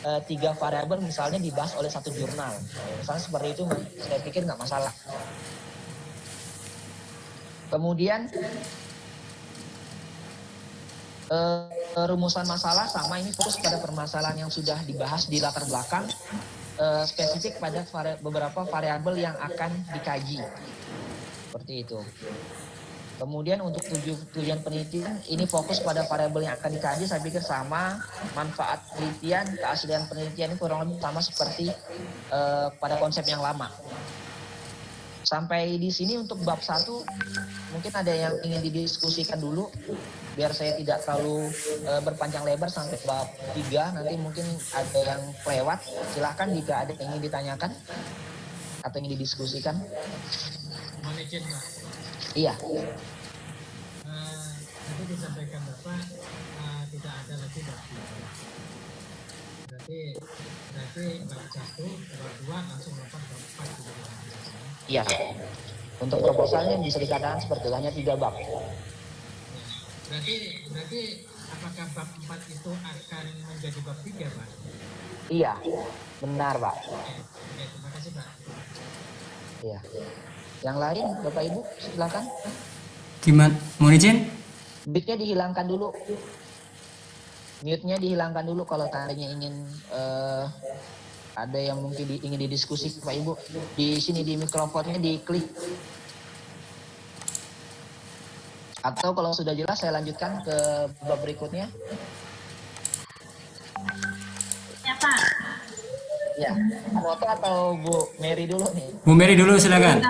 3 variabel misalnya dibahas oleh satu jurnal. Misalnya seperti itu, saya pikir nggak masalah. Kemudian rumusan masalah sama, ini fokus pada permasalahan yang sudah dibahas di latar belakang, spesifik pada beberapa variabel yang akan dikaji. Seperti itu. Kemudian untuk tujuan penelitian, ini fokus pada variabel yang akan dikaji, saya pikir sama. Manfaat penelitian, keaslian penelitian ini kurang lebih sama seperti pada konsep yang lama. Sampai di sini untuk bab 1, mungkin ada yang ingin didiskusikan dulu, biar saya tidak terlalu berpanjang lebar sampai bab 3, nanti mungkin ada yang lewat. Silahkan jika ada yang ingin ditanyakan atau ingin didiskusikan. Mohon izin, Pak. Iya. Tadi disampaikan Bapak tidak ada lagi bab 3. Berarti bab 1, bab 2 langsung melakukan bab 4 gitu. Iya. Untuk proposalnya bisa dikatakan seperti hanya 3 bab. Berarti apakah bab 4 itu akan menjadi bab 3, Pak? Iya, benar, Pak. Oke, terima kasih, Pak. Iya. Yang lain, Bapak Ibu, silakan. Gimana? Mohon izin? Mute-nya dihilangkan dulu. Mute-nya dihilangkan dulu kalau tadinya ingin ada yang mungkin ingin didiskusi, Pak Ibu. Di sini di mikrofonnya diklik. Atau kalau sudah jelas saya lanjutkan ke bab berikutnya. Ya, Pak. Ya, Foto atau Bu Mary dulu nih? Bu Mary dulu silakan.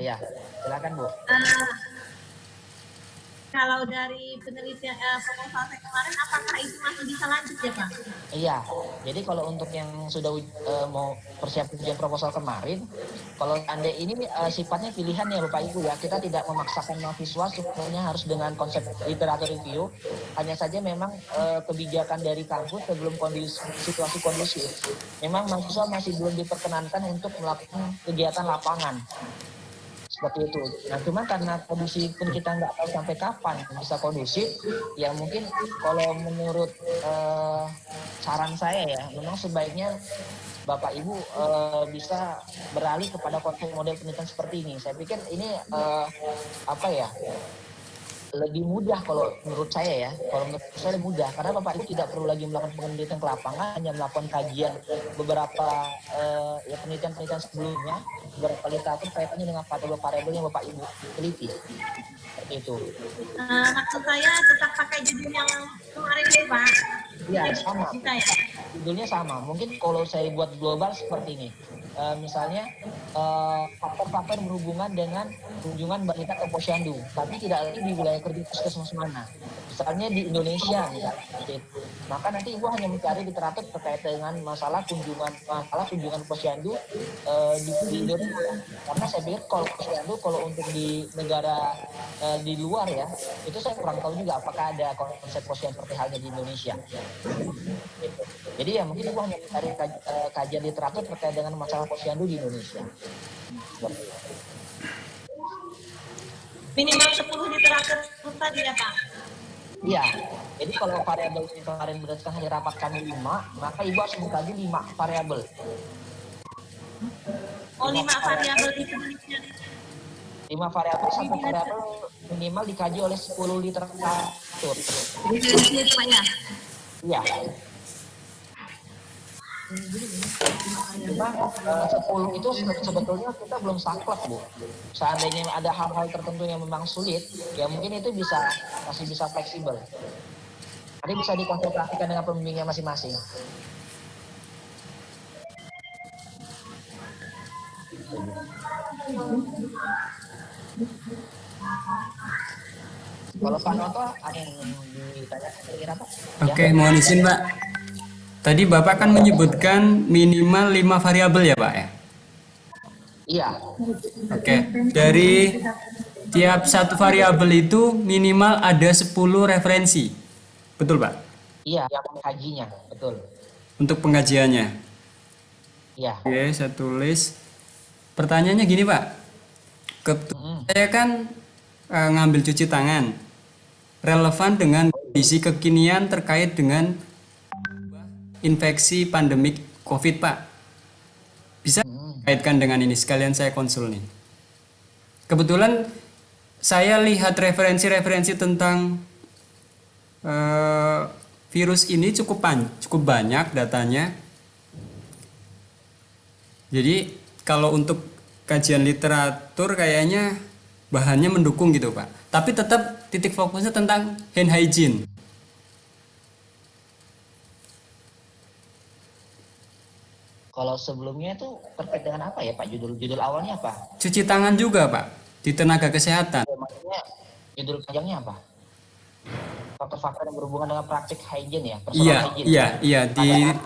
Iya, silakan Bu. Kalau dari penelitian proposal saya kemarin, apakah itu masih bisa lanjut ya, Pak? Iya, jadi kalau untuk yang sudah mau persiapan ujian proposal kemarin, kalau Anda ini sifatnya pilihan ya Bapak Ibu ya, kita tidak memaksakan mahasiswa sebenarnya harus dengan konsep literatur review, hanya saja memang kebijakan dari kampus sebelum situasi kondusif, memang mahasiswa masih belum diperkenankan untuk melakukan kegiatan lapangan. Seperti itu. Nah, cuma karena kondisi pun kita nggak tahu sampai kapan bisa kondusif, ya mungkin kalau menurut saran saya ya, memang sebaiknya Bapak Ibu bisa beralih kepada konsep model penelitian seperti ini. Saya pikir ini lebih mudah kalau menurut saya ya. Kalau menurut saya lebih mudah karena Bapak Ibu tidak perlu lagi melakukan penelitian ke lapangan, hanya melakukan kajian beberapa penelitian sebelumnya, beberapa literatur kaitannya dengan variabel yang Bapak Ibu teliti. Seperti itu. Maksud saya tetap pakai judul yang kemarin itu, Pak. Iya, sama. Bisa ya? Judulnya sama. Mungkin kalau saya buat global seperti ini. Misalnya faktor-faktor berhubungan dengan kunjungan balita ke posyandu, tapi tidak lagi di wilayah kerja puskesmas mana. Misalnya di Indonesia, maka nanti Ibu hanya mencari literatur terkait dengan masalah kunjungan posyandu di Indonesia. Karena saya pikir kalau posyandu, kalau untuk di negara di luar ya, itu saya kurang tahu juga apakah ada konsep posyandu seperti halnya di Indonesia. Jadi ya mungkin Ibu hanya mencari kajian literatur terkait dengan masalah posyandu di Indonesia. Minimal 10 literatur tadi ya, Pak? Iya, jadi kalau variabel ini kemarin berdasarkan hanya rapat kami 5, maka Ibu harus mengkaji 5 variabel. Oh, 5 variabel di penelitian. 5 variabel, 1 variabel minimal dikaji oleh 10 literatur. Ini Pak ya? Iya. Cuma 10 itu sebetulnya kita belum saklek, Bu. Seandainya ada hal-hal tertentu yang memang sulit, ya mungkin itu masih bisa fleksibel. Jadi bisa dikonsultasikan dengan pembimbingnya masing-masing. Kalau Pak Noto, ada yang ditanyakan kira-kira Pak? Oke, mohon izin Pak. Tadi Bapak kan menyebutkan minimal 5 variabel ya Pak ya? Iya. Oke, dari tiap satu variabel itu minimal ada 10 referensi. Betul Pak? Iya, yang mengkajinya, betul. Untuk pengajiannya? Iya. Oke, saya tulis. Pertanyaannya gini Pak. Saya kan ngambil cuci tangan. Relevan dengan kondisi kekinian terkait dengan infeksi pandemik COVID, Pak. Bisa kaitkan dengan ini, sekalian saya konsul nih. Kebetulan saya lihat referensi-referensi tentang virus ini cukup banyak datanya. Jadi kalau untuk kajian literatur kayaknya bahannya mendukung gitu, Pak. Tapi tetap titik fokusnya tentang hand hygiene. Kalau sebelumnya itu terkait dengan apa ya Pak? Judul awalnya apa? Cuci tangan juga, Pak, di tenaga kesehatan. Ya, maksudnya judul panjangnya apa? Faktor-faktor yang berhubungan dengan praktik hygiene ya, personal hygiene. Iya,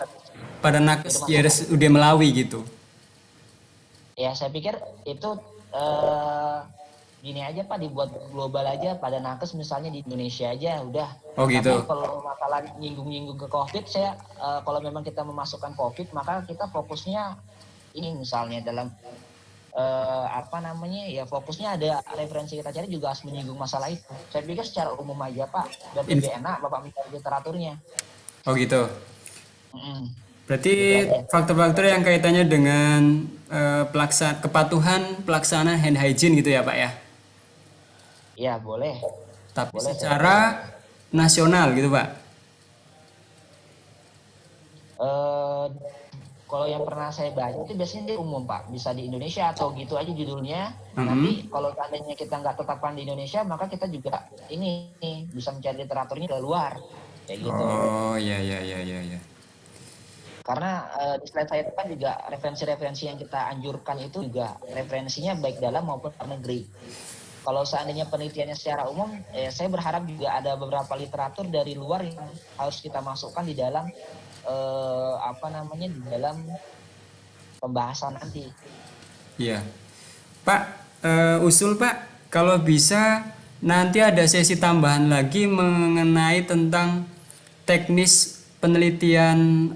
pada nakes RSUD Melawi gitu. Ya, saya pikir itu gini aja Pak, dibuat global aja pada nakes misalnya di Indonesia aja udah. Oh gitu. Tapi kalau masalah nyinggung-nyinggung ke COVID, saya kalau memang kita memasukkan COVID, maka kita fokusnya ini misalnya dalam apa namanya ya, fokusnya ada referensi kita cari juga harus menyinggung masalah itu. Saya pikir secara umum aja Pak, dan lebih enak Bapak mencari literaturnya. Oh gitu. Mm-mm. Berarti faktor-faktor yang kaitannya dengan kepatuhan pelaksanaan hand hygiene gitu ya, Pak ya. Ya boleh. Tapi Boleh, secara nasional gitu, Pak. Kalau yang pernah saya baca itu biasanya dia umum Pak, bisa di Indonesia atau gitu aja judulnya. Nanti kalau seandainya kita nggak tetapkan di Indonesia, maka kita juga ini bisa mencari literaturnya dari luar, kayak gitu. Oh iya. Karena di slide saya itu kan juga referensi-referensi yang kita anjurkan itu juga referensinya baik dalam maupun luar negeri. Kalau seandainya penelitiannya secara umum, saya berharap juga ada beberapa literatur dari luar yang harus kita masukkan di dalam di dalam pembahasan nanti. Iya. Pak, usul Pak, kalau bisa nanti ada sesi tambahan lagi mengenai tentang teknis penelitian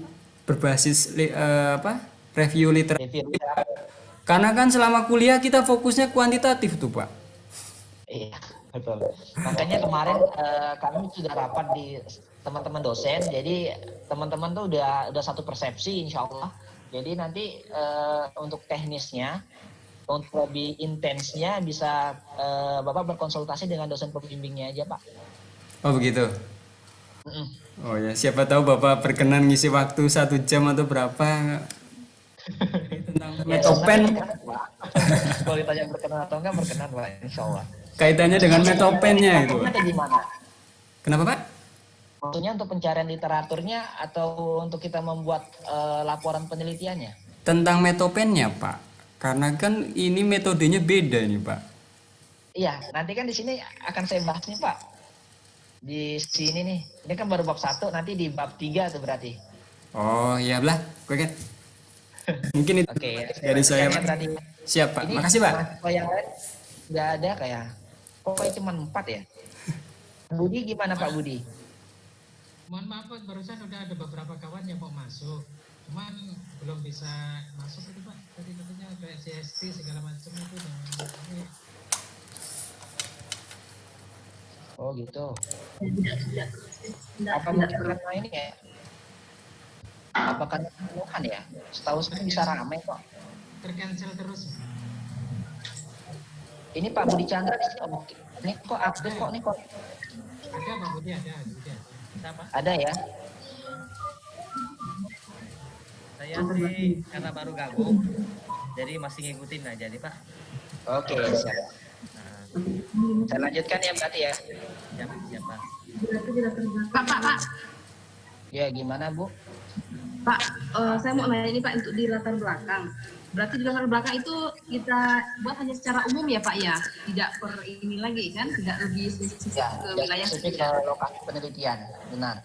berbasis review literatur. Karena kan selama kuliah kita fokusnya kuantitatif tuh, Pak. Iya, betul. Makanya kemarin kami sudah rapat di teman-teman dosen, jadi teman-teman tuh udah satu persepsi insya Allah. Jadi nanti untuk teknisnya, untuk lebih intensnya bisa Bapak berkonsultasi dengan dosen pembimbingnya aja Pak. Oh begitu. Oh ya, siapa tahu Bapak berkenan ngisi waktu 1 jam atau berapa tentang metopen. Kalau ditanya berkenan atau enggak, berkenan Pak, insya Allah. Kaitannya dengan metopennya itu. Gimana? Kenapa Pak? Maksudnya untuk pencarian literaturnya atau untuk kita membuat laporan penelitiannya? Tentang metopennya Pak, karena kan ini metodenya beda nih Pak. Iya, nanti kan di sini akan saya bahas nih Pak. Di sini nih, ini kan baru bab 1, nanti di bab 3 tuh berarti. Oh iya lah, gue kan. Mungkin itu dari saya Pak. Berarti. Siap Pak, Ini makasih Pak. Kalau yang lain nggak ada kayak, pokoknya cuma 4 ya. Budi gimana Pak Budi? Mohon maaf Pak, barusan udah ada beberapa kawan yang mau masuk, cuman belum bisa masuk itu Pak. Tadi katanya kayak CST segala macam itu dan ini. Oh gitu. Apa mungkin karena ini ya? Apakah penuhan ya? Setahu saya bisa ramai kok. Tercancel terus. Ini Pak Budi Chandra di sini. Ini kok aktif kok nih kok. Ada Pak Budi, ada. Ada ya? Saya sih karena baru gabung, jadi masih ngikutin aja nih Pak. Oke, siap. Saya lanjutkan ya berarti ya. Siapa? Pak. Ya gimana Bu? Pak, saya mau nanya ini Pak untuk di latar belakang. Berarti di latar belakang itu kita buat hanya secara umum ya Pak ya, tidak per ini lagi kan, tidak lebih spesifik Ya, ke wilayah. spesifik ke lokasi penelitian, benar.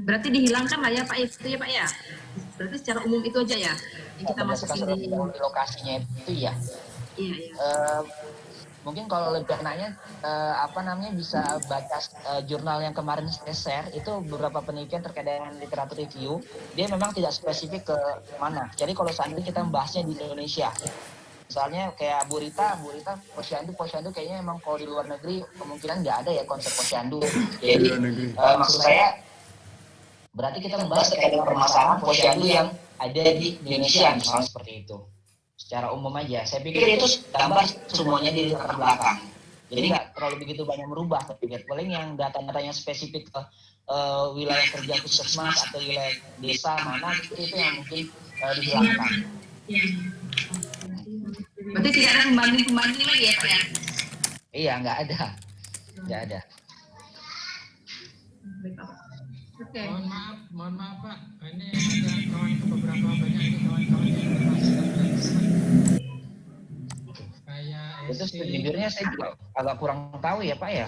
Berarti dihilangkan lah ya Pak itu ya Pak ya. Berarti secara umum itu aja ya yang kita masukin di lokasinya itu ya. Iya. Mungkin kalau lebih enaknya bisa baca jurnal yang kemarin saya share, itu beberapa penelitian terkait dengan literatur review. Dia memang tidak spesifik ke mana. Jadi kalau seandainya kita membahasnya di Indonesia, misalnya kayak Bu Rita posyandu kayaknya memang kalau di luar negeri kemungkinan nggak ada ya konsep posyandu. Jadi maksud saya Berarti kita membahas terkait dengan permasalahan posyandu yang ada di Indonesia, misalnya seperti itu. Secara umum aja. Saya pikir itu gambar semuanya di latar belakang. Jadi nggak terlalu begitu banyak merubah. Tapi paling yang data-datanya spesifik ke wilayah kerja puskesmas atau wilayah desa mana itu yang mungkin dihilangkan. Berarti tidak ada pembanding lagi ya Pak ya? Iya, nggak ada. Nggak ada. Oke. Mohon maaf Pak, ini ada beberapa banyak ini kawan-kawan yang masih kayak Itu SD. sejujurnya saya juga agak kurang tahu ya Pak ya.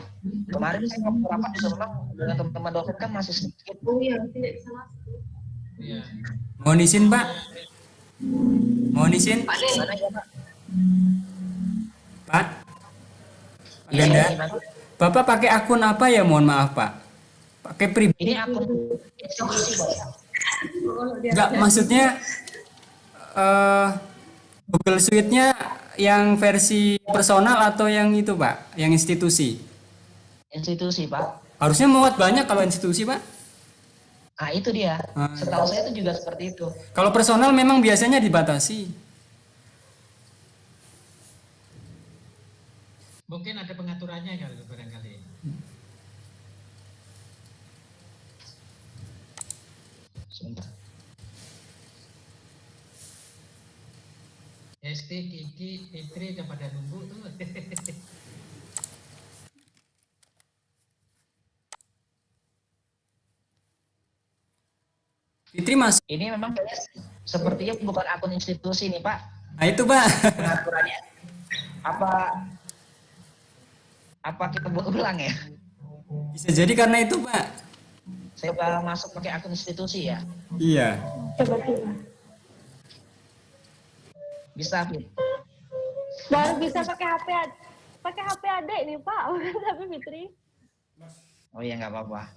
Kemarin saya waktu rapat di Semarang dengan teman-teman dosen kan masih sedikit. Oh iya, tidak bisa masuk. Iya. Mohon izin Pak. Mohon izin Pak Den, Gimana ya Pak? Pak. Pak Iya, Ganda. gimana? Bapak pakai akun apa ya, mohon maaf Pak? Pakai pribadi? Ini akun institusi Pak ya? Enggak, maksudnya Google Suite-nya yang versi personal atau yang itu Pak, yang institusi? Institusi Pak. Harusnya muat banyak kalau institusi Pak. Nah itu dia. Setahu saya itu juga seperti itu. Kalau personal memang biasanya dibatasi. Mungkin ada pengaturannya kali barangkali. Sebentar. SD, Kiki, Fitri udah pada nunggu tuh. Fitri masuk. Ini memang kayaknya sepertinya bukan akun institusi nih Pak. Nah itu Pak. Pengaturannya. Apa kita buat ulang ya? Bisa jadi karena itu Pak. Saya bakal masuk pakai akun institusi ya. Iya. Bisa Fit. Baru bisa pakai HP adik nih Pak, bukan HP Fitri. Oh ya nggak apa-apa.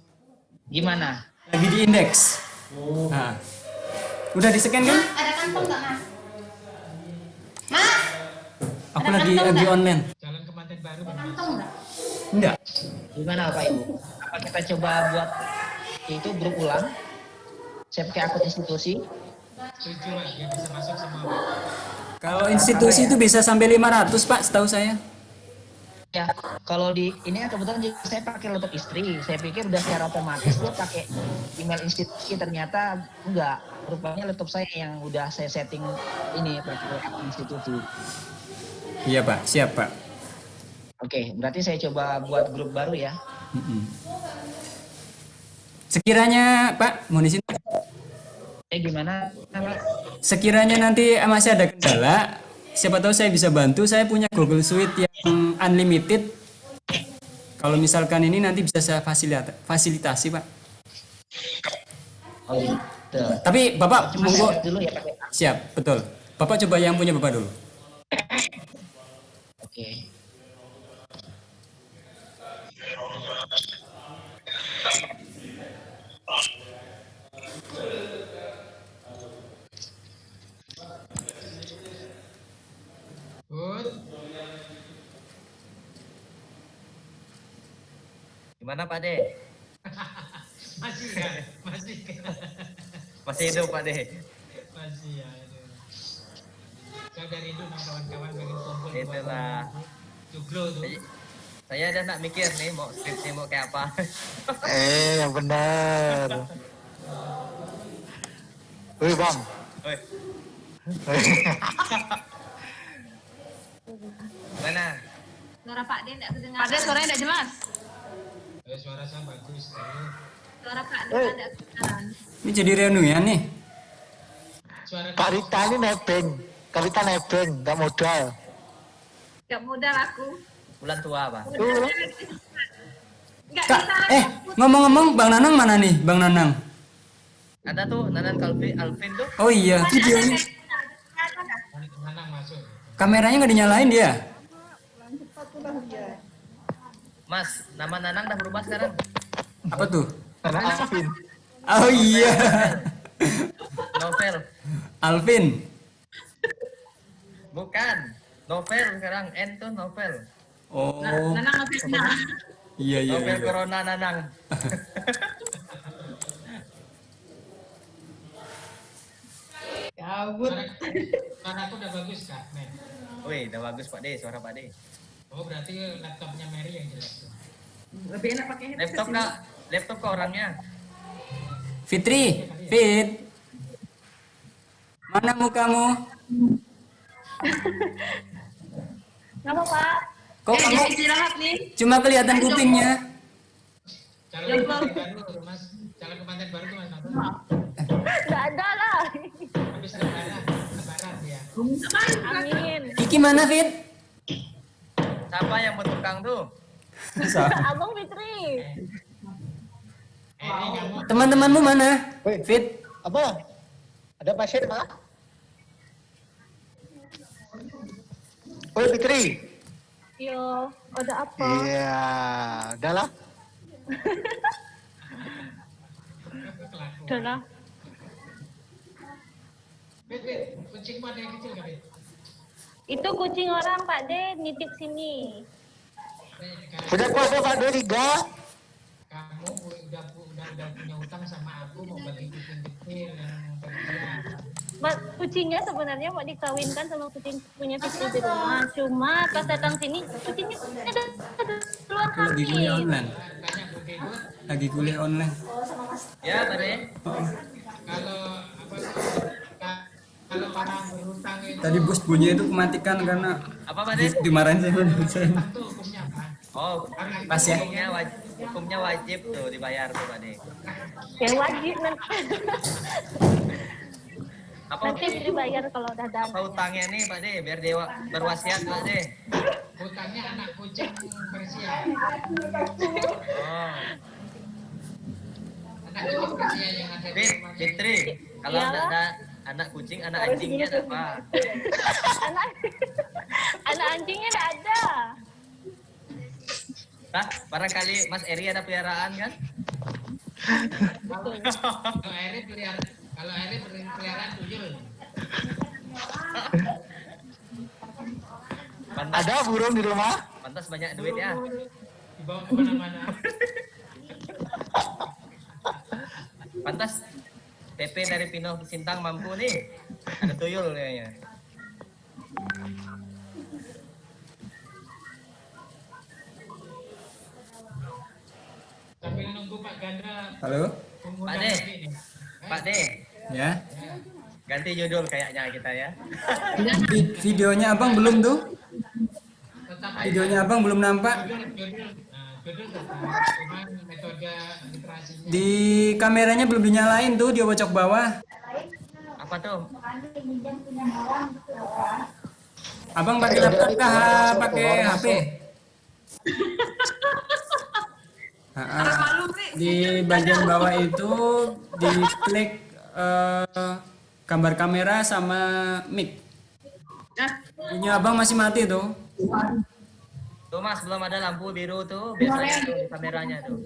Gimana? Lagi di indeks. Nah. Udah di-scan kan? Ada kantong nggak Mas? Mas, Aku lagi online. Jalan ke Manten Baru ada Bang. kantong nggak? Enggak. Gimana Pak Ibu? Apa kita coba buat itu grup ulang? Saya pakai akun institusi. Setuju Pak, ya bisa masuk semua Pak. Kalau institusi itu bisa sampai 500 Pak, setahu saya. Ya, kalau di ini kan kebetulan saya pakai laptop istri. Saya pikir udah secara otomatis dia pakai email institusi, ternyata enggak. Rupanya laptop saya yang udah saya setting ini pakai akun institusi. Iya Pak, siap Pak. Oke, berarti saya coba buat grup baru ya. Sekiranya Pak, mohon izin. Gimana Pak? Sekiranya nanti masih ada kendala, siapa tahu saya bisa bantu. Saya punya Google Suite yang unlimited. Kalau misalkan ini nanti bisa saya fasilitasi Pak. Oh gitu. Tapi Bapak Cuma monggo. saya dulu ya pakai. Siap, betul. Bapak coba yang punya Bapak dulu. Oke. Bud, Gimana Pak De? masih kan? Masih kan? Masih hidup Pak De? Masih ya. Aduh. Saya dari itu kawan-kawan pengen kumpul. Itulah. Joglo tuh. Saya ada nak mikir nih mau skripsi mau kayak apa. Yang benar. Wih bang. Oi. Mana? Suara Pak Den tidak terdengar. Pak Den suaranya tidak jelas. Suara saya bagus. Tuh. Suara Pak Den tidak terdengar. Ini jadi reunian nih. Suara Kak Rita ini nebeng. Kak Rita nebeng, nggak modal. Gak modal aku. Bulan tua Pak. Nggak Kak, bisa. ngomong-ngomong Bang Nanang mana nih, Bang Nanang? Ada tuh Nanan Alvin tuh. Oh iya, videonya. mana masuk. Kameranya nggak dinyalain dia. Mas, nama Nanang udah berubah sekarang. Apa tuh? Karena Alvin. Oh iya. Novel. Alvin. Bukan. Novel sekarang. N tuh novel. Oh. Nanang Novena. Iya iya. Novel iya. Corona Nanang. Suara aku udah bagus kak, men. Wih, udah bagus Pak D, suara Pak D. Oh berarti laptopnya Mary yang jelek tuh. Lebih enak pakai headset. Laptop kak orangnya. Fitri, Fit. Mana mukamu? Kenapa Pak? Kok kamu Istirahat nih. cuma kelihatan kupingnya? Calon kemanten baru, Mas. Calon kemanten baru tuh Mas apa? Nggak ada lah. Habis lebaran ya. Amin. Kiki mana, Fit? Siapa yang mau tukang tuh? Abang Fitri. Ini kamu Teman-temanmu mana? Woi. Fit. Apa? Ada pasien, Pak? Woi, Fitri. Yo, ada apa? Iya, udahlah. kelakuan. Udah lah. Bet, kucingmu ada yang kecil kali. Itu kucing orang Pak D nitip sini. Udah puasa Pak Do 3. Kamu udah punya utang sama aku mau bagi kucing kecil yang terbiasa. Kucingnya sebenarnya mau dikawinkan sama kucing punya Fitri di rumah. Cuma pas datang sini kucingnya ada keluar Lagi kuliah hamil. online. Tanya Bu Dewa, Lagi kuliah online. Ya Pak D. kalau apa kalau para berutang itu Tadi bos bunyi itu kematikan karena Apa Pak D? dimarahin sama dosen. itu hukumnya apa? Oh, Pas ya. hukumnya wajib tuh dibayar tuh Pak D. Ya wajib nanti. Apa Nanti Fitri bayar kalau udah apa dana. utangnya nih Pak D? Biar dewa berwasiat Pak D. Hutangnya anak kucing Persia. Oh, Anak kucing Persia yang ada di Fit, rumahnya. Fitri, kalau Iyalah. ada anak kucing, anak anjingnya ada apa? anak anak anjingnya nggak ada. Hah? Barangkali Mas Eri ada peliharaan kan? Kalau Eri peliharaan tuyul. Pantas, Ada burung di rumah? pantas banyak duit ya. Dibawa kemana-mana. Pantas PP dari Pino Sintang mampu nih. Ada tuyul kayaknya. Sambil nunggu Pak Ganda Halo? mengundang Pak D. lagi nih. Pak D, Ya. ganti judul kayaknya kita ya. Videonya Abang belum tuh? Tetap Videonya Abang belum nampak? judul tetap, cuman metode literasinya. Di kameranya belum dinyalain tuh, dia bocok bawah. Apa tuh? Abang pakai laptop kah? Pakai HP? Di bagian bawah itu diklik gambar kamera sama mic. Punya Abang masih mati tuh. Tuh Mas, belum ada lampu biru tuh, biasanya tuh di kameranya tuh.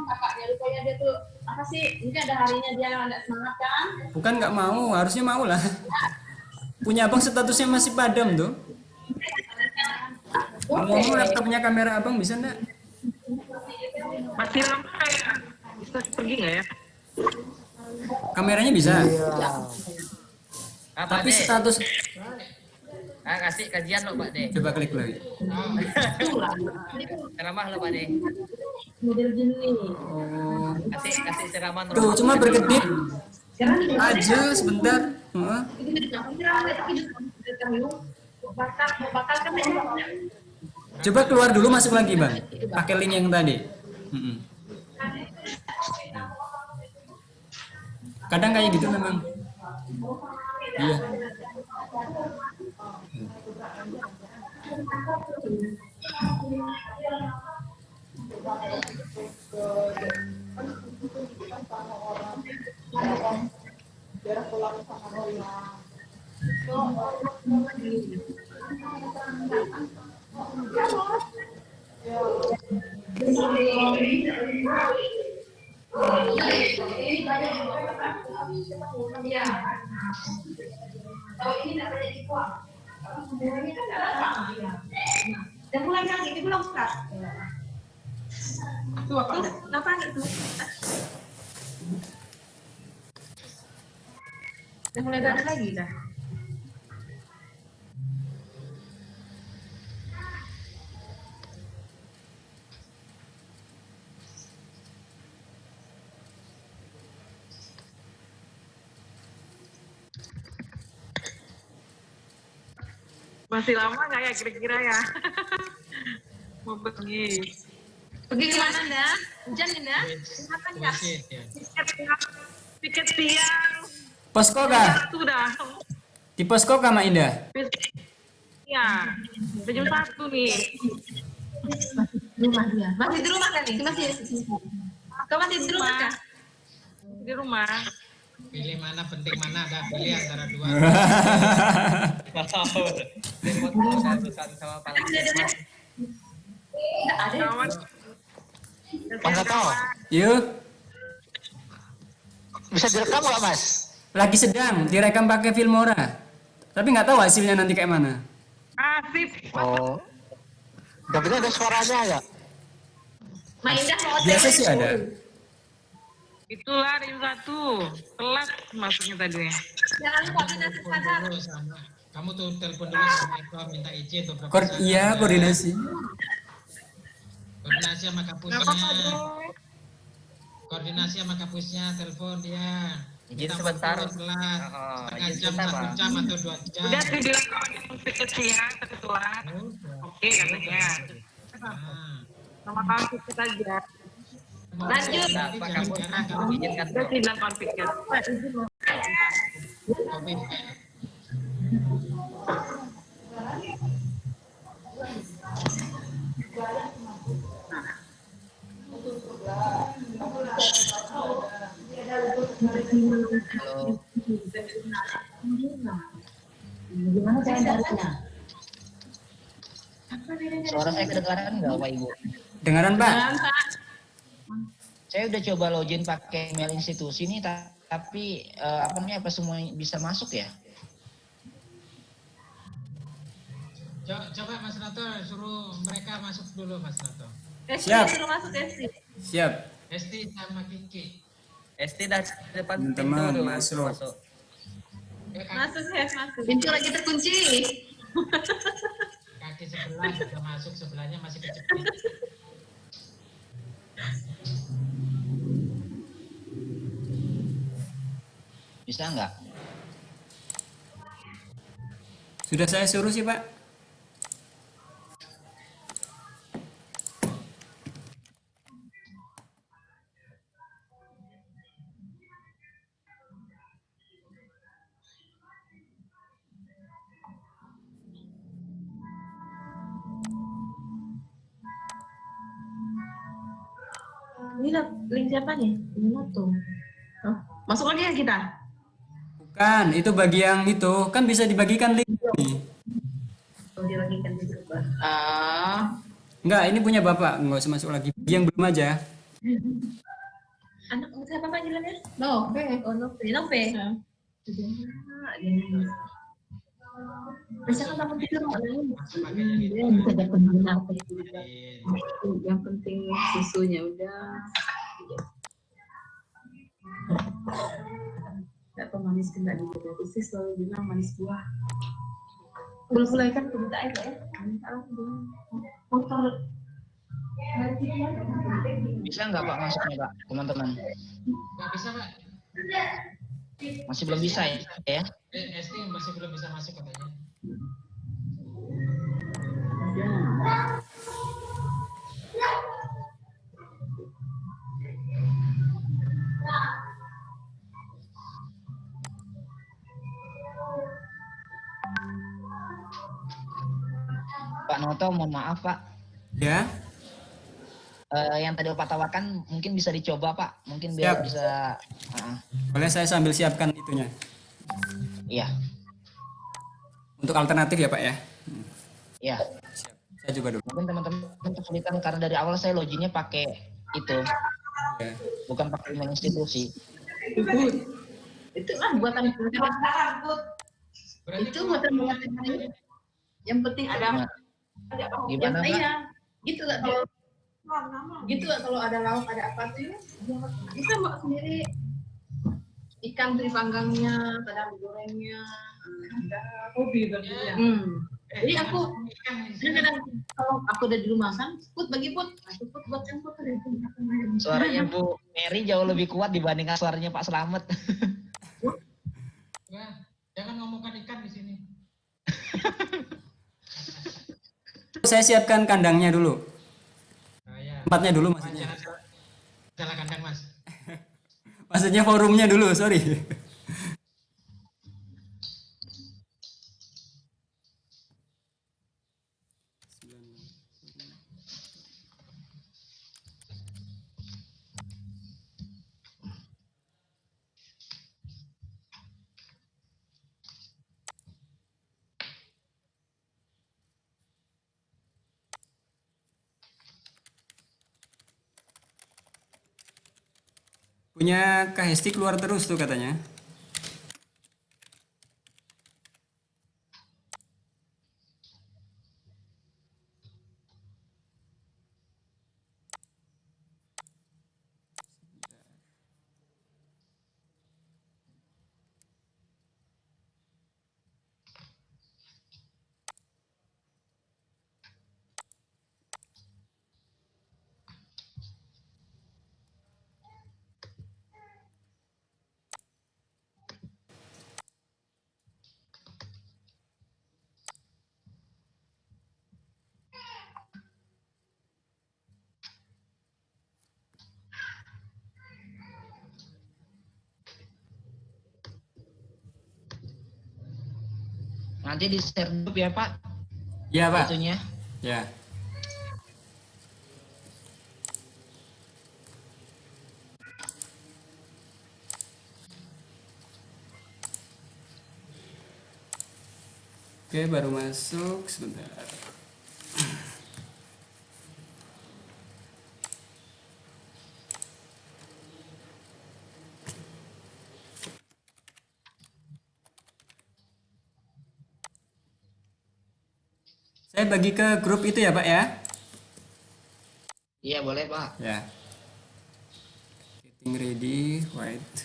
Kakaknya rupanya dia tuh apa sih? Ini ada harinya dia ada semangat kan? Bukan nggak mau, harusnya mau lah. Punya Abang statusnya masih padam tuh. Ngomong laptopnya kamera Abang bisa enggak? Masih lama ya? Bisa pergi nggak ya? Kameranya bisa. Ah, Pak Tapi D, status kasih kajian lo Pak D. coba klik lagi. Ceramah lo Pak D. Model gini. Oh. Kasih ceramah Tuh cuma berkedip Sekarang di aja sebentar. Heeh. itu di belakang tapi di bakal kan ya. Coba keluar dulu masuk lagi Bang. Pakai link yang tadi. Mm-mm. Kadang kayak gitu memang. Iya. Dan mulai lagi itu belum buka. Tuh apa itu? Udah mulai balik lagi dah. Masih lama nggak ya kira-kira ya? Mau pergi. Pergi kemana dah? Hujan dah? Makan dah? Wasit ya. Tiket siang. Posko kah? Sudah. Di posko kah, Mak Indah? Ya. Jam 1 nih. Rumah dia. Masih di rumah kan nih? Masih. Kau masih di rumah kah? Di rumah. Pilih mana penting mana, dah pilih antara dua. Remote udah urusan sama Pak Laksmi. Kawan. Nggak tahu. Yuk, Bisa direkam nggak Mas? lagi sedang direkam pakai Filmora. Tapi nggak tahu hasilnya nanti kayak mana. Asik. Oh. Tapi ada suaranya ya? Mak Indah mau Biasa sih ada. Itulah jam 1. Telat masuknya tadi. Jangan koordinasi Telepon sadar. dulu sama kamu tuh telepon dulu sama Eko minta izin beberapa Iya, koordinasi. Koordinasi sama kapusnya. Koordinasi sama kapusnya, telepon dia. Izin Minta sebentar. waktu telat. Oh, Setengah izin jam, sebentar, 1 Bang. jam atau 2 jam. Udah dibilang kalau tiket siang kebetulan. Oke katanya. Nah, Sama kawan tiket aja. Lanjut. Nah, Pak Kapus, kamu izinkan Udah dong. bilang kawan tiket. Covid. Halo. Gimana cara carinya? Suara saya kedengaran nggak, Pak Ibu? Dengaran, Pak? Jangan Pak. Saya udah coba login pakai email institusi nih, tapi apa semua bisa masuk ya? Coba Mas Nato suruh mereka masuk dulu, Mas Nato. Esti Siap. suruh masuk Esti. Siap. Esti sama Kiki. Esti dah depan pintu Teman-teman, tuh, masuk. masuk. Masuk ya, masuk. Pintu lagi terkunci. Kaki sebelah sudah masuk, sebelahnya masih kejepit. Bisa nggak? Sudah saya suruh sih, Pak. Ini link siapa nih? Ini tuh. Oh, masuk lagi ya kita? Bukan, itu bagi yang itu. Kan bisa dibagikan link nih. Oh, dia lagi kan dicoba. Ah, Enggak, ini punya Bapak. Nggak usah masuk lagi. Bagi yang belum aja. anak siapa panggilannya? Nope. Oh, Nope. Nope. Bisa kan kamu tidur dia bisa dapat benar. Yang penting susunya udah. Gak pemanis kena di beda sih selalu bilang manis buah. Belum mulai kan berita aja ya. Motor. Bisa nggak Pak masuknya Pak, teman-teman? Nggak bisa, Pak. Masih belum bisa ya? Esti masih belum bisa masuk katanya. Pak Noto, mohon maaf Pak. Ya. Yang tadi Bapak tawarkan mungkin bisa dicoba Pak, mungkin biar Siap. bisa. Boleh saya sambil siapkan itunya. Iya, Untuk alternatif ya, Pak ya. iya. Siap. Saya coba dulu. Mungkin teman-teman kesulitan karena dari awal saya loginnya pakai itu, Ya. bukan pakai email institusi. Itu lah buatan Berarti itu buatan yang penting ada Gimana Pak? iya gitu lah kalau gitu lah kalau ada lauk ada apa tuh ya bisa mbak sendiri ikan kadang dipanggangnya, kadang digorengnya. Hobi berarti ya. Jadi aku kadang kalau aku udah di rumah kan, put bagi put, aku put buat yang put. Suaranya Bu Mary jauh lebih kuat dibandingkan suaranya Pak Slamet. Wah, jangan ngomongkan ikan di sini. Saya siapkan kandangnya dulu. Nah, ya. Tempatnya dulu maksudnya. Jangan salah kandang Mas. Maksudnya forumnya dulu, sorry. Punya Kak Hesti keluar terus tuh katanya. Nanti di share grup ya Pak. Iya, Pak. Itunya. Ya. Oke, baru masuk sebentar. Saya bagi ke grup itu ya, Pak ya? Iya boleh Pak. Ya. Getting ready, white.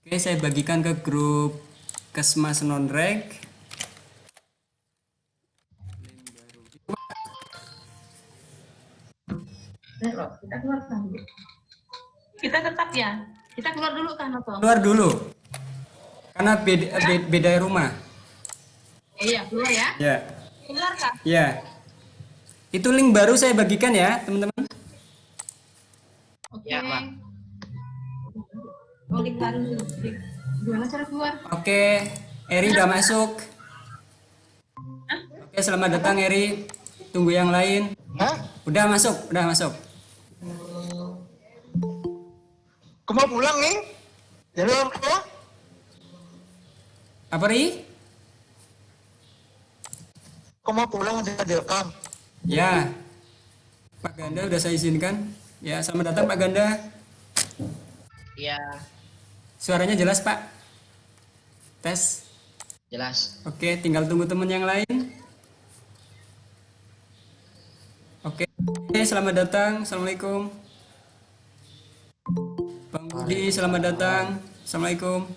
Oke, saya bagikan ke grup Kesmas Non-Reg. Kita keluar kan? Kita tetap ya. Kita keluar dulu kan atau? Keluar dulu. Karena beda rumah. Iya, keluar ya. Ya. Keluar kan? Ya. Itu link baru saya bagikan ya, teman-teman. Oke. Ya, Pak. Oh, link baru. Gimana cara keluar? Oke, Eri udah masuk. Oke, selamat datang Eri. Tunggu yang lain. Hah? Udah masuk, udah masuk. Aku mau pulang nih. Jadi orang tua. Apa Ri? Aku mau pulang aja direkam. Ya. Pak Ganda udah saya izinkan. Ya, selamat datang Pak Ganda. Iya, Suaranya jelas Pak? Tes. jelas. Oke, tinggal tunggu teman yang lain. Oke, selamat datang. Assalamualaikum. Bang Budi, selamat datang. Assalamualaikum.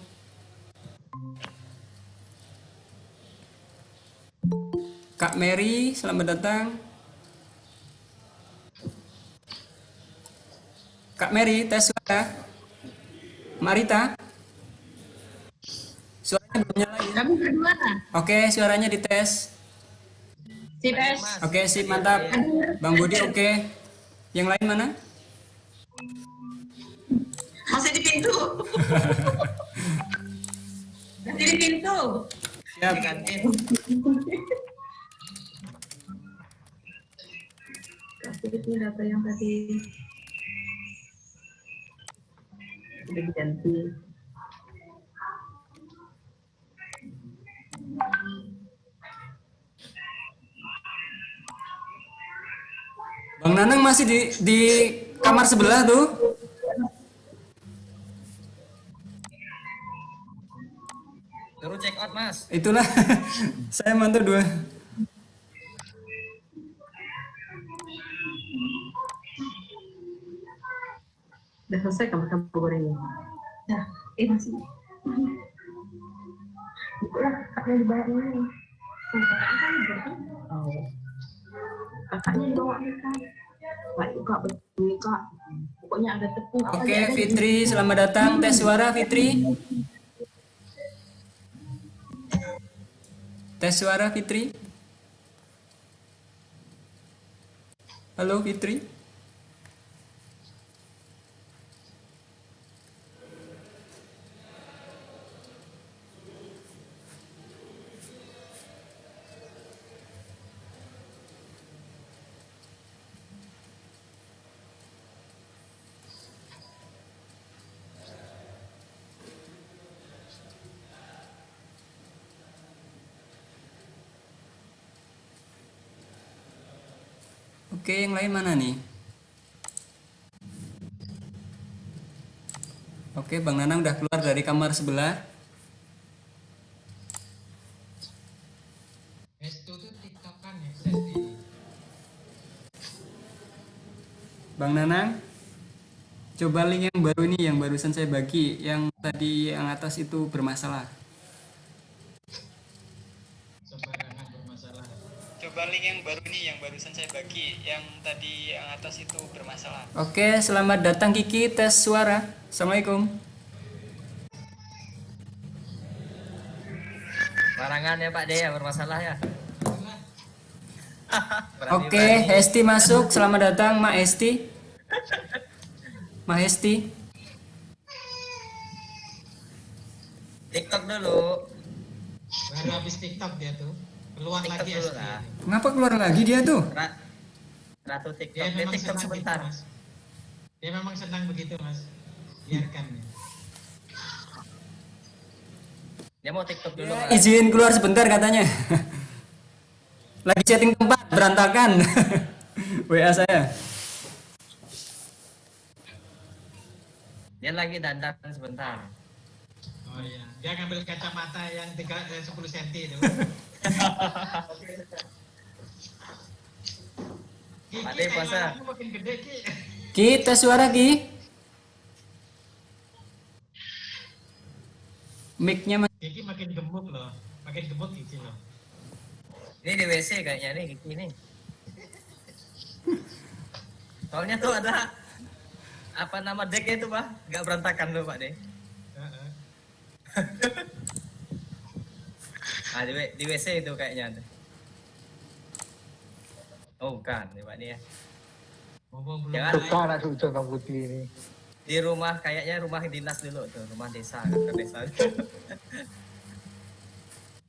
Kak Mary, selamat datang. Kak Mary, tes suara. Marita. Suaranya belum nyala ya? Kamu berdua. Oke, suaranya dites. Sip, S. Oke, sip, mantap. Bang Budi, oke. Yang lain mana? Masih di pintu. Masih di pintu. Siap. Itu data yang tadi udah diganti. Bang Nanang masih di kamar sebelah tuh. Suruh check out Mas. Itulah saya mantap dua. Udah selesai kan makan gorengnya? Nah, masih. Itulah kakaknya dibawa ini. Oh. Kakaknya dibawa ini kan. Baik kak, betul kak. Pokoknya ada tepung. Oke, Fitri, selamat datang. Tes suara, Fitri. Tes suara, Fitri. Halo, Fitri. Oke, yang lain mana nih? Oke, Bang Nanang udah keluar dari kamar sebelah. Estu tuh tiktokan ya, Sesti. Bang Nanang, coba link yang baru ini, yang barusan saya bagi, yang tadi yang atas itu bermasalah. Sembarangan bermasalah. Coba link yang baru ini, yang barusan saya bagi, yang tadi yang atas itu bermasalah. Oke, selamat datang Kiki, tes suara. Assalamualaikum. Barangan ya Pak De ya bermasalah ya. Oke, Hesti masuk. Selamat datang, Mak Hesti. Mak Hesti. TikTok dulu. Baru habis TikTok dia tuh. Keluar TikTok lagi dulu SD. lah. Kenapa keluar lagi dia tuh? Ratu Dia TikTok. Dia memang TikTok senang sebentar. gitu, Mas. Dia memang senang begitu, Mas. Biarkan. Dia mau TikTok dulu. Mas. Izin keluar sebentar katanya. Lagi setting tempat berantakan. WA saya. Dia lagi dandan sebentar. Oh iya, dia ngambil kacamata yang 10 cm itu. Kiki, Pak De puasa. anakmu makin gede, Ki. Ki, tes suara Ki. Mic-nya Kiki makin gemuk loh. Makin gemuk Kiki loh. Ini di WC kayaknya nih Kiki nih. Soalnya tuh ada apa nama decknya itu Pak? Gak berantakan loh Pak De. Heeh. Nah di WC itu kayaknya. Oh bukan nih Pak De ya. Ngomong belum Jangan. Suka anak sudah Kang Putih ini. Di rumah kayaknya rumah dinas dulu tuh, rumah desa kantor desa.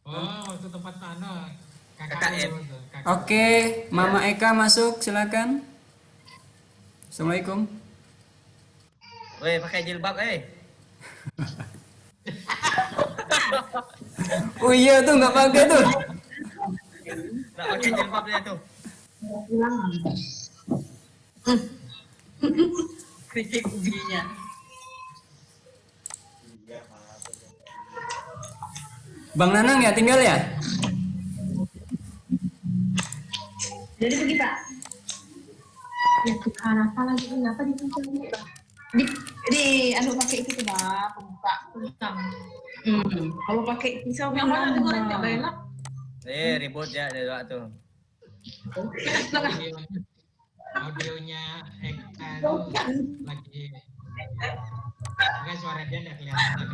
Oh, waktu tempat Pano. KKN. Oke, Mama Eka masuk, silakan. Assalamualaikum. Weh pakai jilbab Oh iya tuh nggak pakai tuh. Nggak pakai jilbab dia tuh. Kritik ubinya. Bang Nanang ya tinggal ya? Jadi begitu Pak. Ya Tuhan apa lagi kenapa dipincang ini Pak? Di anu pakai itu tuh Pak, pembuka pisang. Kalau pakai pisau yang mana goreng nggak enak. Ribut ya dia tuh. Audionya Eka itu lagi. Enggak, suara dia nggak kelihatan.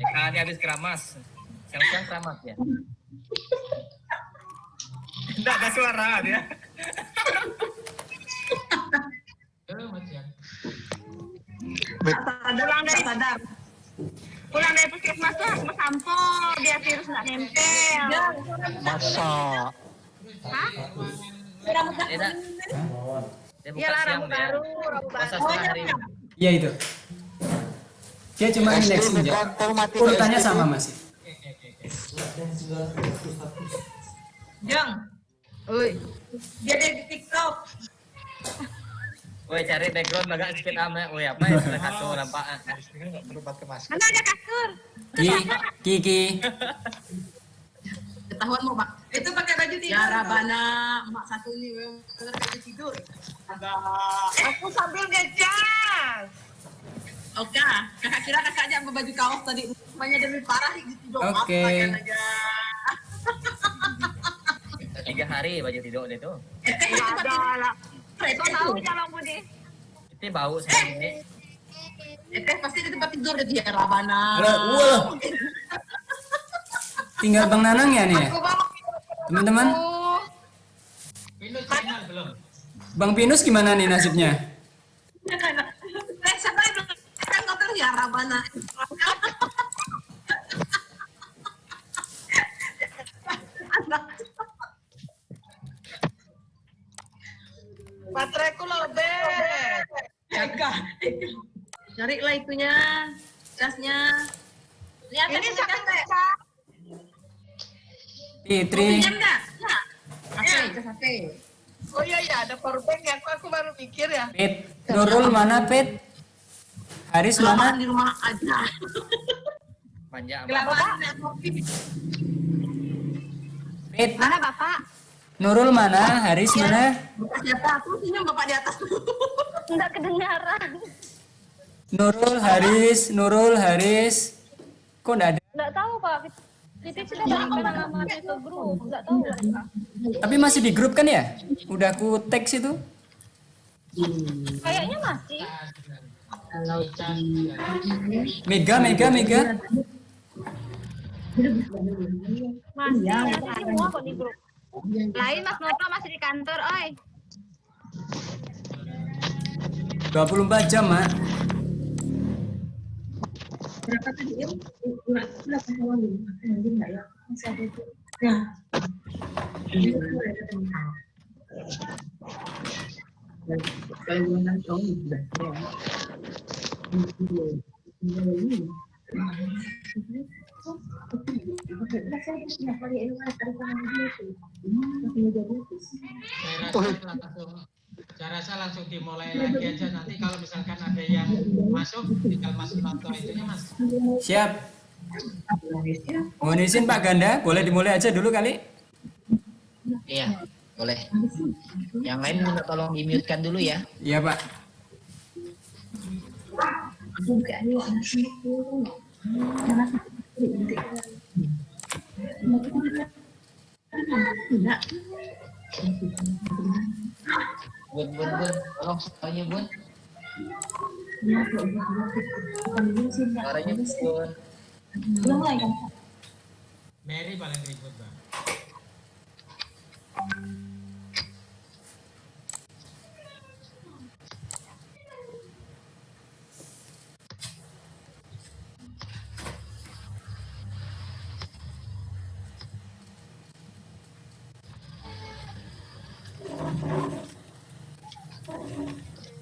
Eka ini habis keramas. Siang-siang keramas ya. Enggak ada suara dia. Pulang dari puskesmas tuh harus bersampo biar virus nggak nempel. Masa Hah? Dia Iya buka lah, siang Rabu dia. baru, Rabu Puasa baru. setengah hari. Iya itu. Dia cuma SD indeks aja. kantor mati Urutannya SD. sama masih. Jang. Oi. Dia ada di TikTok. Woi cari background agak sedikit amat. Woi apa ya sudah kasur nampak. Nggak perlu pakai masker. Mana ada kasur? Kiki. Ketahuan mau Pak. Itu pakai baju tidur. Ya Rabana, mak satu ini memang benar baju tidur. Agak. Aku sambil ngecas. Oke, kakak kira kakak aja baju kaos tadi. Rupanya demi parah gitu dong. Oke. Aja. 3 hari baju tidur itu. Nggak ada lah. Itu Tahu Bang Budi? Itu bau sekali. pasti di tempat tidur dia Rabana. Wah. Tinggal Bang Nanang ya nih ya? Teman-teman, Pinus final belum? Bang Pinus gimana nih nasibnya? Siapa yang kan ngotot ya Rabana. Bateraiku lobet. Jaga. Carilah itunya, casnya. Lihat Ini ini sampai cas. pecah. Fitri, Pinjam enggak? Ya. Oke, oke. Oh iya ya, ada powerbank ya. Aku baru mikir ya. Pit, Nurul mana Pit? Haris mana? Di rumah aja. Panjang. Kelamaan kopi. Pit, Mana Bapak? Nurul mana? Haris mana? Bapak siapa? Aku senyum bapak di atas. Enggak kedengaran. Nurul Haris. Kok enggak ada? Enggak tahu Pak. Titi sudah berikan nama itu grup. Enggak tahu mereka. Tapi masih di grup kan ya? Udah aku teks itu. Kayaknya masih. Mega. Masih ada semua kok di grup. Lain Mas Noto masih di kantor, oi. 24 jam, Mak. Berapa tadi ya? Berapa kawan ini? Nanti enggak ya? Masih ada itu. Ya. Ini ada tentang. Kalau yang tahu sudah Saya rasa langsung dimulai lagi aja nanti kalau misalkan ada yang masuk tinggal masuk nonton itunya Mas. Siap. Mohon izin Pak Ganda, boleh dimulai aja dulu kali? Iya, boleh. Yang lain minta tolong di-mute-kan dulu ya. Iya, Pak. Bun, tolong suaranya Bun. Suaranya Bun. Mary paling ribut Bang.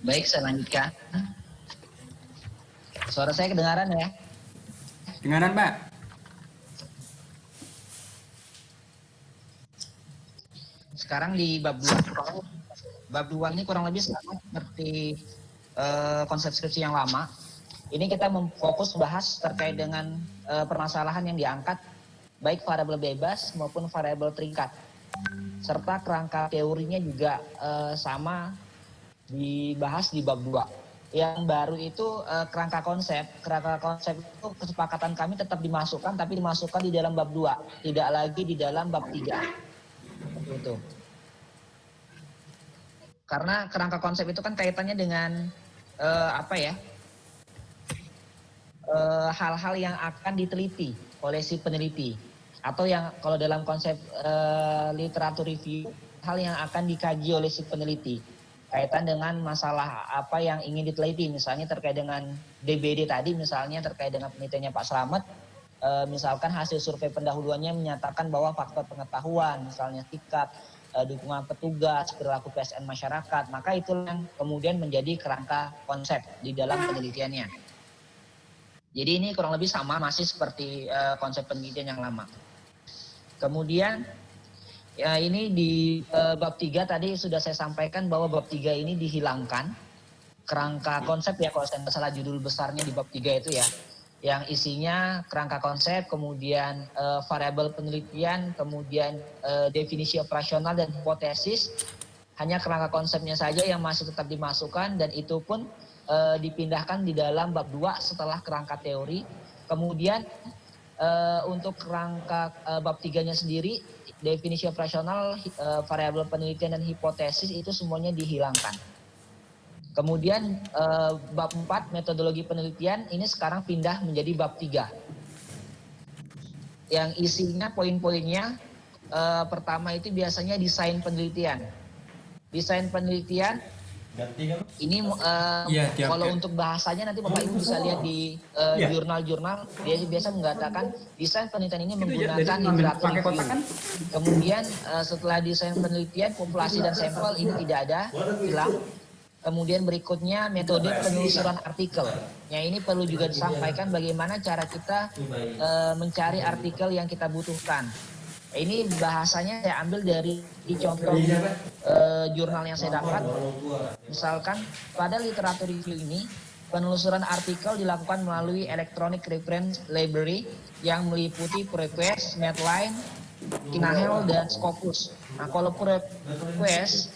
Baik, saya lanjutkan. Suara saya kedengaran ya? Dengaran, Pak. Sekarang di bab 2. Bab 2 ini kurang lebih sama seperti konsep skripsi yang lama. Ini kita memfokus bahas terkait dengan permasalahan yang diangkat, baik variabel bebas maupun variabel terikat. Serta kerangka teorinya juga sama dibahas di bab 2. Yang baru itu kerangka konsep. Kerangka konsep itu kesepakatan kami tetap dimasukkan, tapi dimasukkan di dalam bab 2, tidak lagi di dalam bab 3. Itu. Karena kerangka konsep itu kan kaitannya dengan hal-hal yang akan diteliti oleh si peneliti, atau yang kalau dalam konsep literatur review, hal yang akan dikaji oleh si peneliti kaitan dengan masalah apa yang ingin diteliti, misalnya terkait dengan DBD tadi, misalnya terkait dengan penelitiannya Pak Slamet, misalkan hasil survei pendahuluannya menyatakan bahwa faktor pengetahuan, misalnya sikap, dukungan petugas, perilaku PSN masyarakat, maka itulah yang kemudian menjadi kerangka konsep di dalam penelitiannya. Jadi ini kurang lebih sama, masih seperti konsep penelitian yang lama. Kemudian ya ini di bab 3 tadi sudah saya sampaikan bahwa bab 3 ini dihilangkan kerangka konsep ya, kalau saya nggak salah judul besarnya di bab 3 itu ya. yang isinya kerangka konsep, kemudian variabel penelitian, kemudian definisi operasional dan hipotesis. Hanya kerangka konsepnya saja yang masih tetap dimasukkan, dan itu pun dipindahkan di dalam bab 2 setelah kerangka teori. Kemudian untuk kerangka bab 3-nya sendiri, definisi operasional, variabel penelitian dan hipotesis itu semuanya dihilangkan. Kemudian bab 4 metodologi penelitian ini sekarang pindah menjadi bab 3. Yang isinya poin-poinnya pertama itu biasanya desain penelitian. Desain penelitian ini kalau untuk bahasanya nanti Bapak Ibu bisa lihat di jurnal-jurnal, dia biasa mengatakan desain penelitian ini menggunakan literatur review. Kemudian setelah desain penelitian, populasi dan sampel ini tidak ada, hilang. Kemudian berikutnya metode penelusuran artikel. Ya, ini perlu juga disampaikan bagaimana cara kita mencari artikel yang kita butuhkan. Ini bahasanya saya ambil dari contoh jurnal yang saya dapat. Misalkan pada literatur review ini, penelusuran artikel dilakukan melalui Electronic Reference Library yang meliputi ProQuest, Medline, Kinahel, dan Scopus. Nah, kalau ProQuest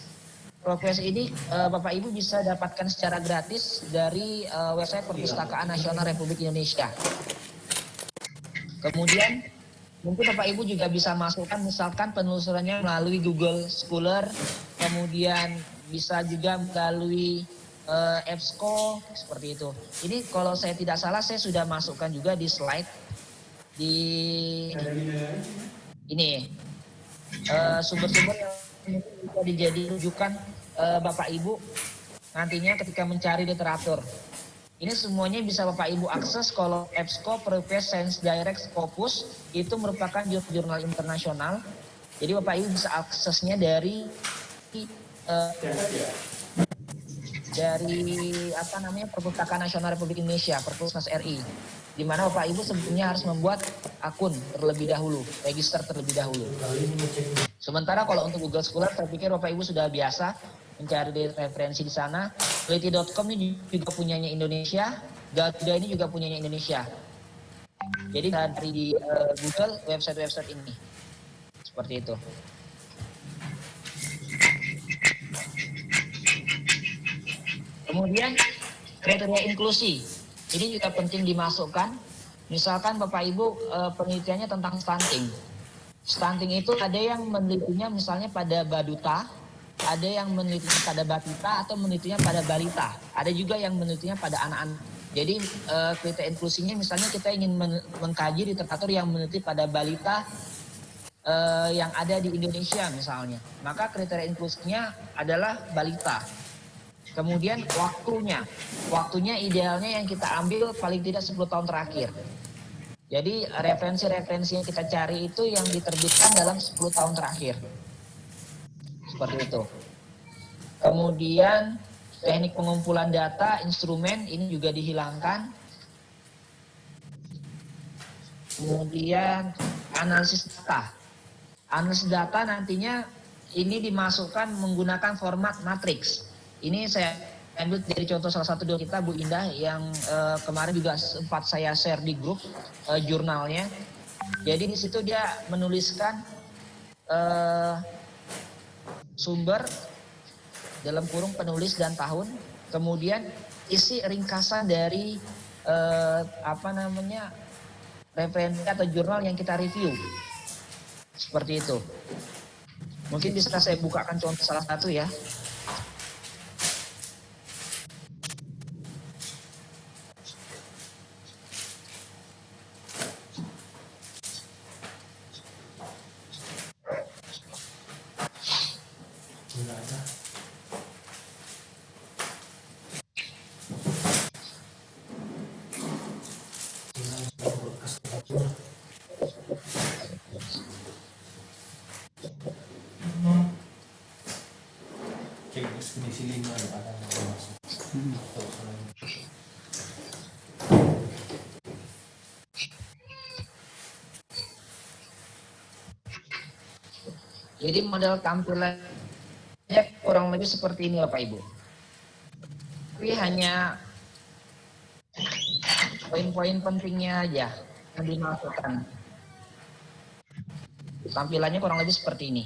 ini Bapak Ibu bisa dapatkan secara gratis dari website Perpustakaan Nasional Republik Indonesia. Kemudian mungkin Bapak Ibu juga bisa masukkan misalkan penelusurannya melalui Google Scholar, kemudian bisa juga melalui EBSCO, seperti itu. Ini kalau saya tidak salah saya sudah masukkan juga di slide di ini sumber-sumber yang bisa dijadi rujukan Bapak Ibu nantinya ketika mencari literatur. Ini semuanya bisa Bapak Ibu akses kalau EBSCO, ProQuest, Science Direct, Scopus itu merupakan jurnal internasional. Jadi Bapak Ibu bisa aksesnya dari Perpustakaan Nasional Republik Indonesia, Perpusnas RI. Di mana Bapak Ibu sebetulnya harus membuat akun terlebih dahulu, register terlebih dahulu. Sementara kalau untuk Google Scholar, saya pikir Bapak Ibu sudah biasa mencari referensi di sana. Teliti.com ini juga punyanya Indonesia, Garuda ini juga punyanya Indonesia. Jadi dari di Google website-website ini, seperti itu. Kemudian kriteria inklusi, ini juga penting dimasukkan. Misalkan Bapak Ibu penelitiannya tentang stunting. Stunting itu ada yang menelitinya misalnya pada baduta, ada yang menelitinya pada batita atau menelitinya pada balita. Ada juga yang menelitinya pada anak-anak. Jadi kriteria inklusinya misalnya kita ingin mengkaji literatur yang meneliti pada balita yang ada di Indonesia misalnya. Maka kriteria inklusinya adalah balita. Kemudian waktunya idealnya yang kita ambil paling tidak 10 tahun terakhir. Jadi referensi-referensi yang kita cari itu yang diterbitkan dalam 10 tahun terakhir. Seperti itu. Kemudian teknik pengumpulan data, instrumen ini juga dihilangkan. Kemudian analisis data. Analisis data nantinya ini dimasukkan menggunakan format matriks. Ini saya ambil dari contoh salah satu dosen kita, Bu Indah, yang kemarin juga sempat saya share di grup jurnalnya. Jadi di situ dia menuliskan sumber dalam kurung penulis dan tahun, kemudian isi ringkasan dari referensi atau jurnal yang kita review, seperti itu. Mungkin bisa saya bukakan contoh salah satu ya. Jadi model tampilannya kurang lebih seperti ini Bapak Ibu. Tapi hanya poin-poin pentingnya aja yang dimasukkan. Tampilannya kurang lebih seperti ini.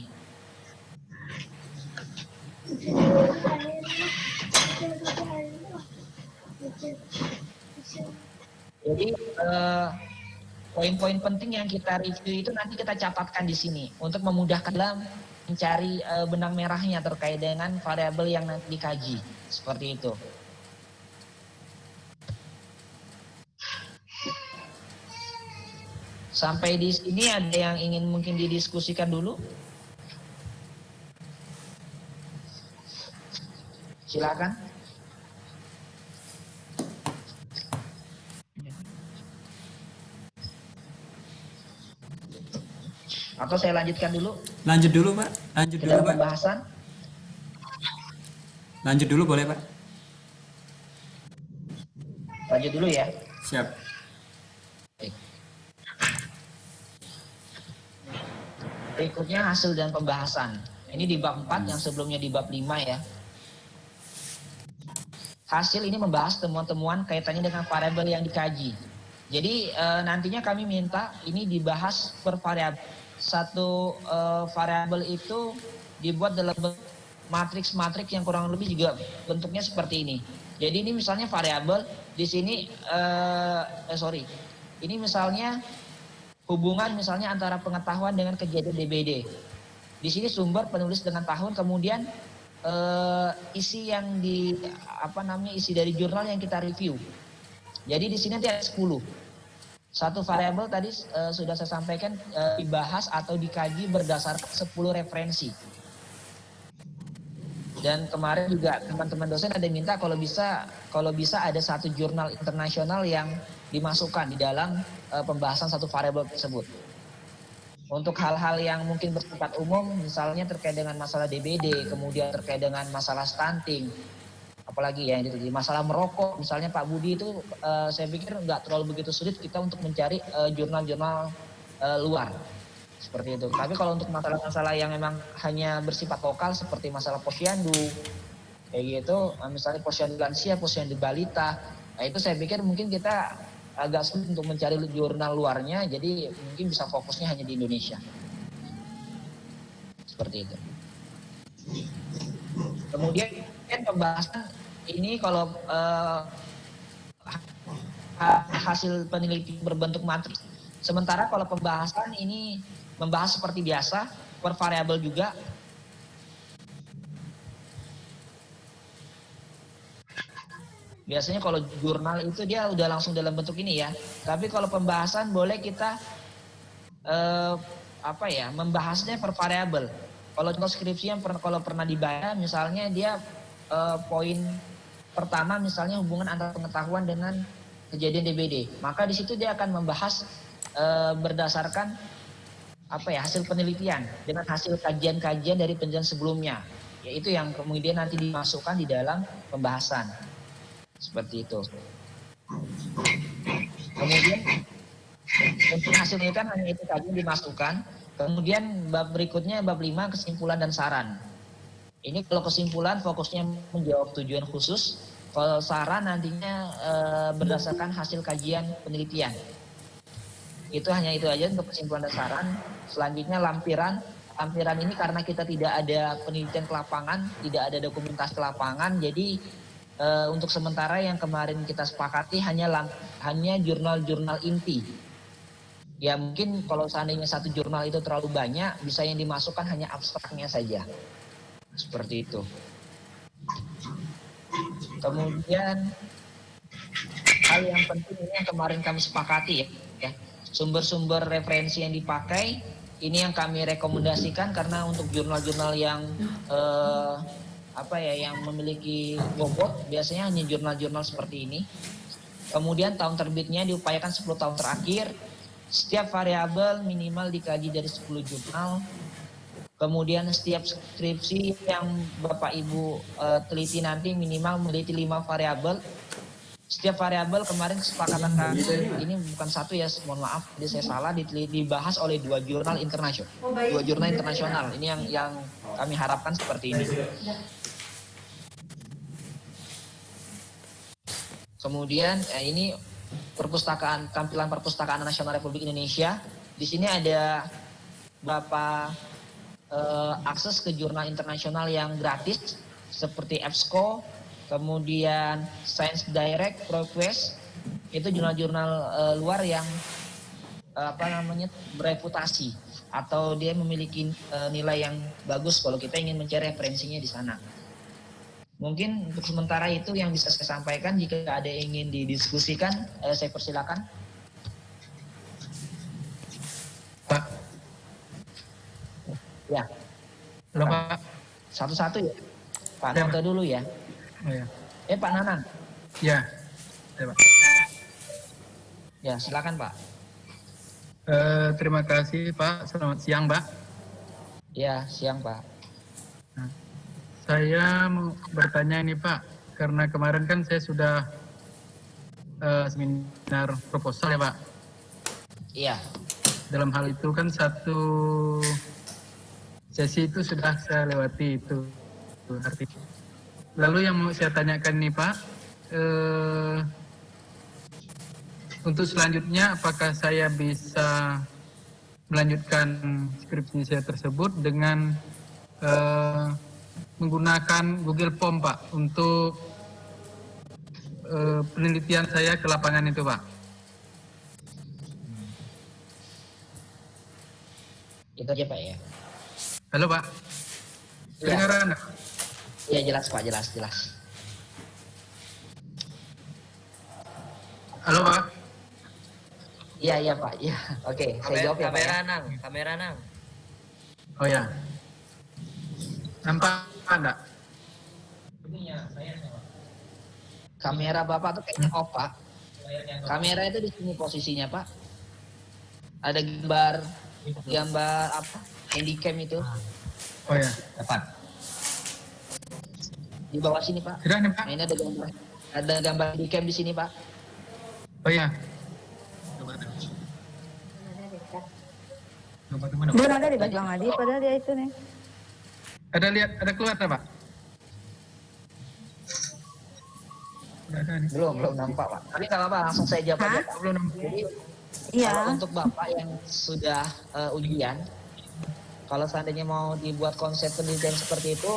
Jadi poin-poin penting yang kita review itu nanti kita catatkan di sini untuk memudahkan dalam mencari benang merahnya terkait dengan variabel yang nanti dikaji. Seperti itu. Sampai di sini ada yang ingin mungkin didiskusikan dulu? Silakan. Atau saya lanjutkan dulu Lanjut dulu, Pak. Lanjut ke dulu, dalam Pak. pembahasan. Lanjut dulu boleh, Pak? Lanjut dulu ya. Siap. Baik. Berikutnya hasil dan pembahasan. Ini di bab 4 yang sebelumnya di bab 5 ya. Hasil ini membahas temuan-temuan kaitannya dengan variabel yang dikaji. Jadi nantinya kami minta ini dibahas per variabel. Satu variabel itu dibuat dalam matriks-matriks yang kurang lebih juga bentuknya seperti ini. Jadi ini misalnya variabel di sini ini misalnya hubungan misalnya antara pengetahuan dengan kejadian DBD. Di sini sumber penulis dengan tahun, kemudian isi yang isi dari jurnal yang kita review. Jadi di sini nanti ada 10. Satu variabel tadi sudah saya sampaikan dibahas atau dikaji berdasarkan 10 referensi. Dan kemarin juga teman-teman dosen ada minta kalau bisa ada satu jurnal internasional yang dimasukkan di dalam pembahasan satu variabel tersebut. Untuk hal-hal yang mungkin bersifat umum, misalnya terkait dengan masalah DBD, kemudian terkait dengan masalah stunting, apalagi ya itu masalah merokok, misalnya Pak Budi itu saya pikir nggak terlalu begitu sulit kita untuk mencari jurnal-jurnal luar. Seperti itu. Tapi kalau untuk masalah-masalah yang memang hanya bersifat lokal seperti masalah posyandu, kayak gitu, misalnya posyandu lansia, posyandu balita, nah itu saya pikir mungkin kita agak sulit untuk mencari jurnal luarnya, jadi mungkin bisa fokusnya hanya di Indonesia. Seperti itu. Kemudian pembahasan ini kalau hasil penelitian berbentuk matriks. Sementara kalau pembahasan ini membahas seperti biasa, per variabel juga. Biasanya kalau jurnal itu dia udah langsung dalam bentuk ini ya. Tapi kalau pembahasan boleh kita membahasnya per variabel. Kalau contoh skripsi yang kalau pernah dibaca, misalnya dia poin pertama misalnya hubungan antara pengetahuan dengan kejadian DBD. Maka di situ dia akan membahas berdasarkan hasil penelitian dengan hasil kajian-kajian dari penelitian sebelumnya, yaitu yang kemudian nanti dimasukkan di dalam pembahasan seperti itu. Kemudian untuk hasil penelitian hanya itu tadi dimasukkan. Kemudian bab berikutnya bab 5 kesimpulan dan saran. Ini kalau kesimpulan fokusnya menjawab tujuan khusus, kalau saran nantinya berdasarkan hasil kajian penelitian. Itu hanya itu aja untuk kesimpulan dan saran. Selanjutnya lampiran. Lampiran ini karena kita tidak ada penelitian ke lapangan, tidak ada dokumentasi ke lapangan, jadi untuk sementara yang kemarin kita sepakati hanya jurnal-jurnal inti. Ya mungkin kalau seandainya satu jurnal itu terlalu banyak, bisa yang dimasukkan hanya abstraknya saja. Seperti itu. Kemudian hal yang penting ini yang kemarin kami sepakati ya. Sumber-sumber referensi yang dipakai ini yang kami rekomendasikan karena untuk jurnal-jurnal yang yang memiliki bobot biasanya hanya jurnal-jurnal seperti ini. Kemudian tahun terbitnya diupayakan 10 tahun terakhir. Setiap variabel minimal dikaji dari 10 jurnal. Kemudian setiap skripsi yang Bapak Ibu teliti nanti minimal meneliti 5 variabel. Setiap variabel kemarin kesepakatan kami ini bukan satu ya, mohon maaf, jadi saya salah, dibahas oleh 2 jurnal internasional. 2 jurnal internasional. Ini yang kami harapkan seperti ini. Kemudian ini tampilan perpustakaan nasional Republik Indonesia. Di sini ada beberapa akses ke jurnal internasional yang gratis seperti EBSCO, kemudian Science Direct, ProQuest, itu jurnal-jurnal luar yang bereputasi atau dia memiliki nilai yang bagus kalau kita ingin mencari referensinya di sana. Mungkin untuk sementara itu yang bisa saya sampaikan. Jika ada yang ingin didiskusikan, saya persilakan. Pak. Ya. Halo Pak. Satu-satu ya. Pak Ya, Noto Pak. dulu ya. Oh, ya. Pak Nanang. Ya. Ya, Pak. Ya, silakan Pak. Terima kasih Pak. Selamat siang Pak. Ya, siang Pak. Nah, saya mau bertanya ini Pak, karena kemarin kan saya sudah seminar proposal ya Pak. Iya. Dalam hal itu kan satu sesi itu sudah saya lewati itu arti. Lalu yang mau saya tanyakan nih Pak, untuk selanjutnya apakah saya bisa melanjutkan skripsi saya tersebut dengan menggunakan Google Form Pak untuk penelitian saya ke lapangan itu Pak? Itu aja Pak ya. Halo Pak. Iya. Kedengaran? Iya, jelas Pak, jelas. Halo Pak. Iya Pak. Iya. Oke, saya jawab ya Pak. Kamera nang. Oh ya. Nampak enggak? Kamera Bapak tuh kayaknya off Pak. Kamera itu di sini posisinya Pak. Ada gambar apa? Handycam itu. Oh ya. Dapat. Di bawah sini Pak. Sudah nih Pak. Nah, ini ada gambar handycam di sini Pak. Oh ya. Belum ada di Bang Adi, padahal dia itu nih. Ada keluar tak Pak? Belum nampak Pak. Tapi nggak apa-apa, langsung saya jawab aja Pak. Belum nampak. Jadi Iya. kalau untuk Bapak yang sudah ujian, kalau seandainya mau dibuat konsep penelitian seperti itu,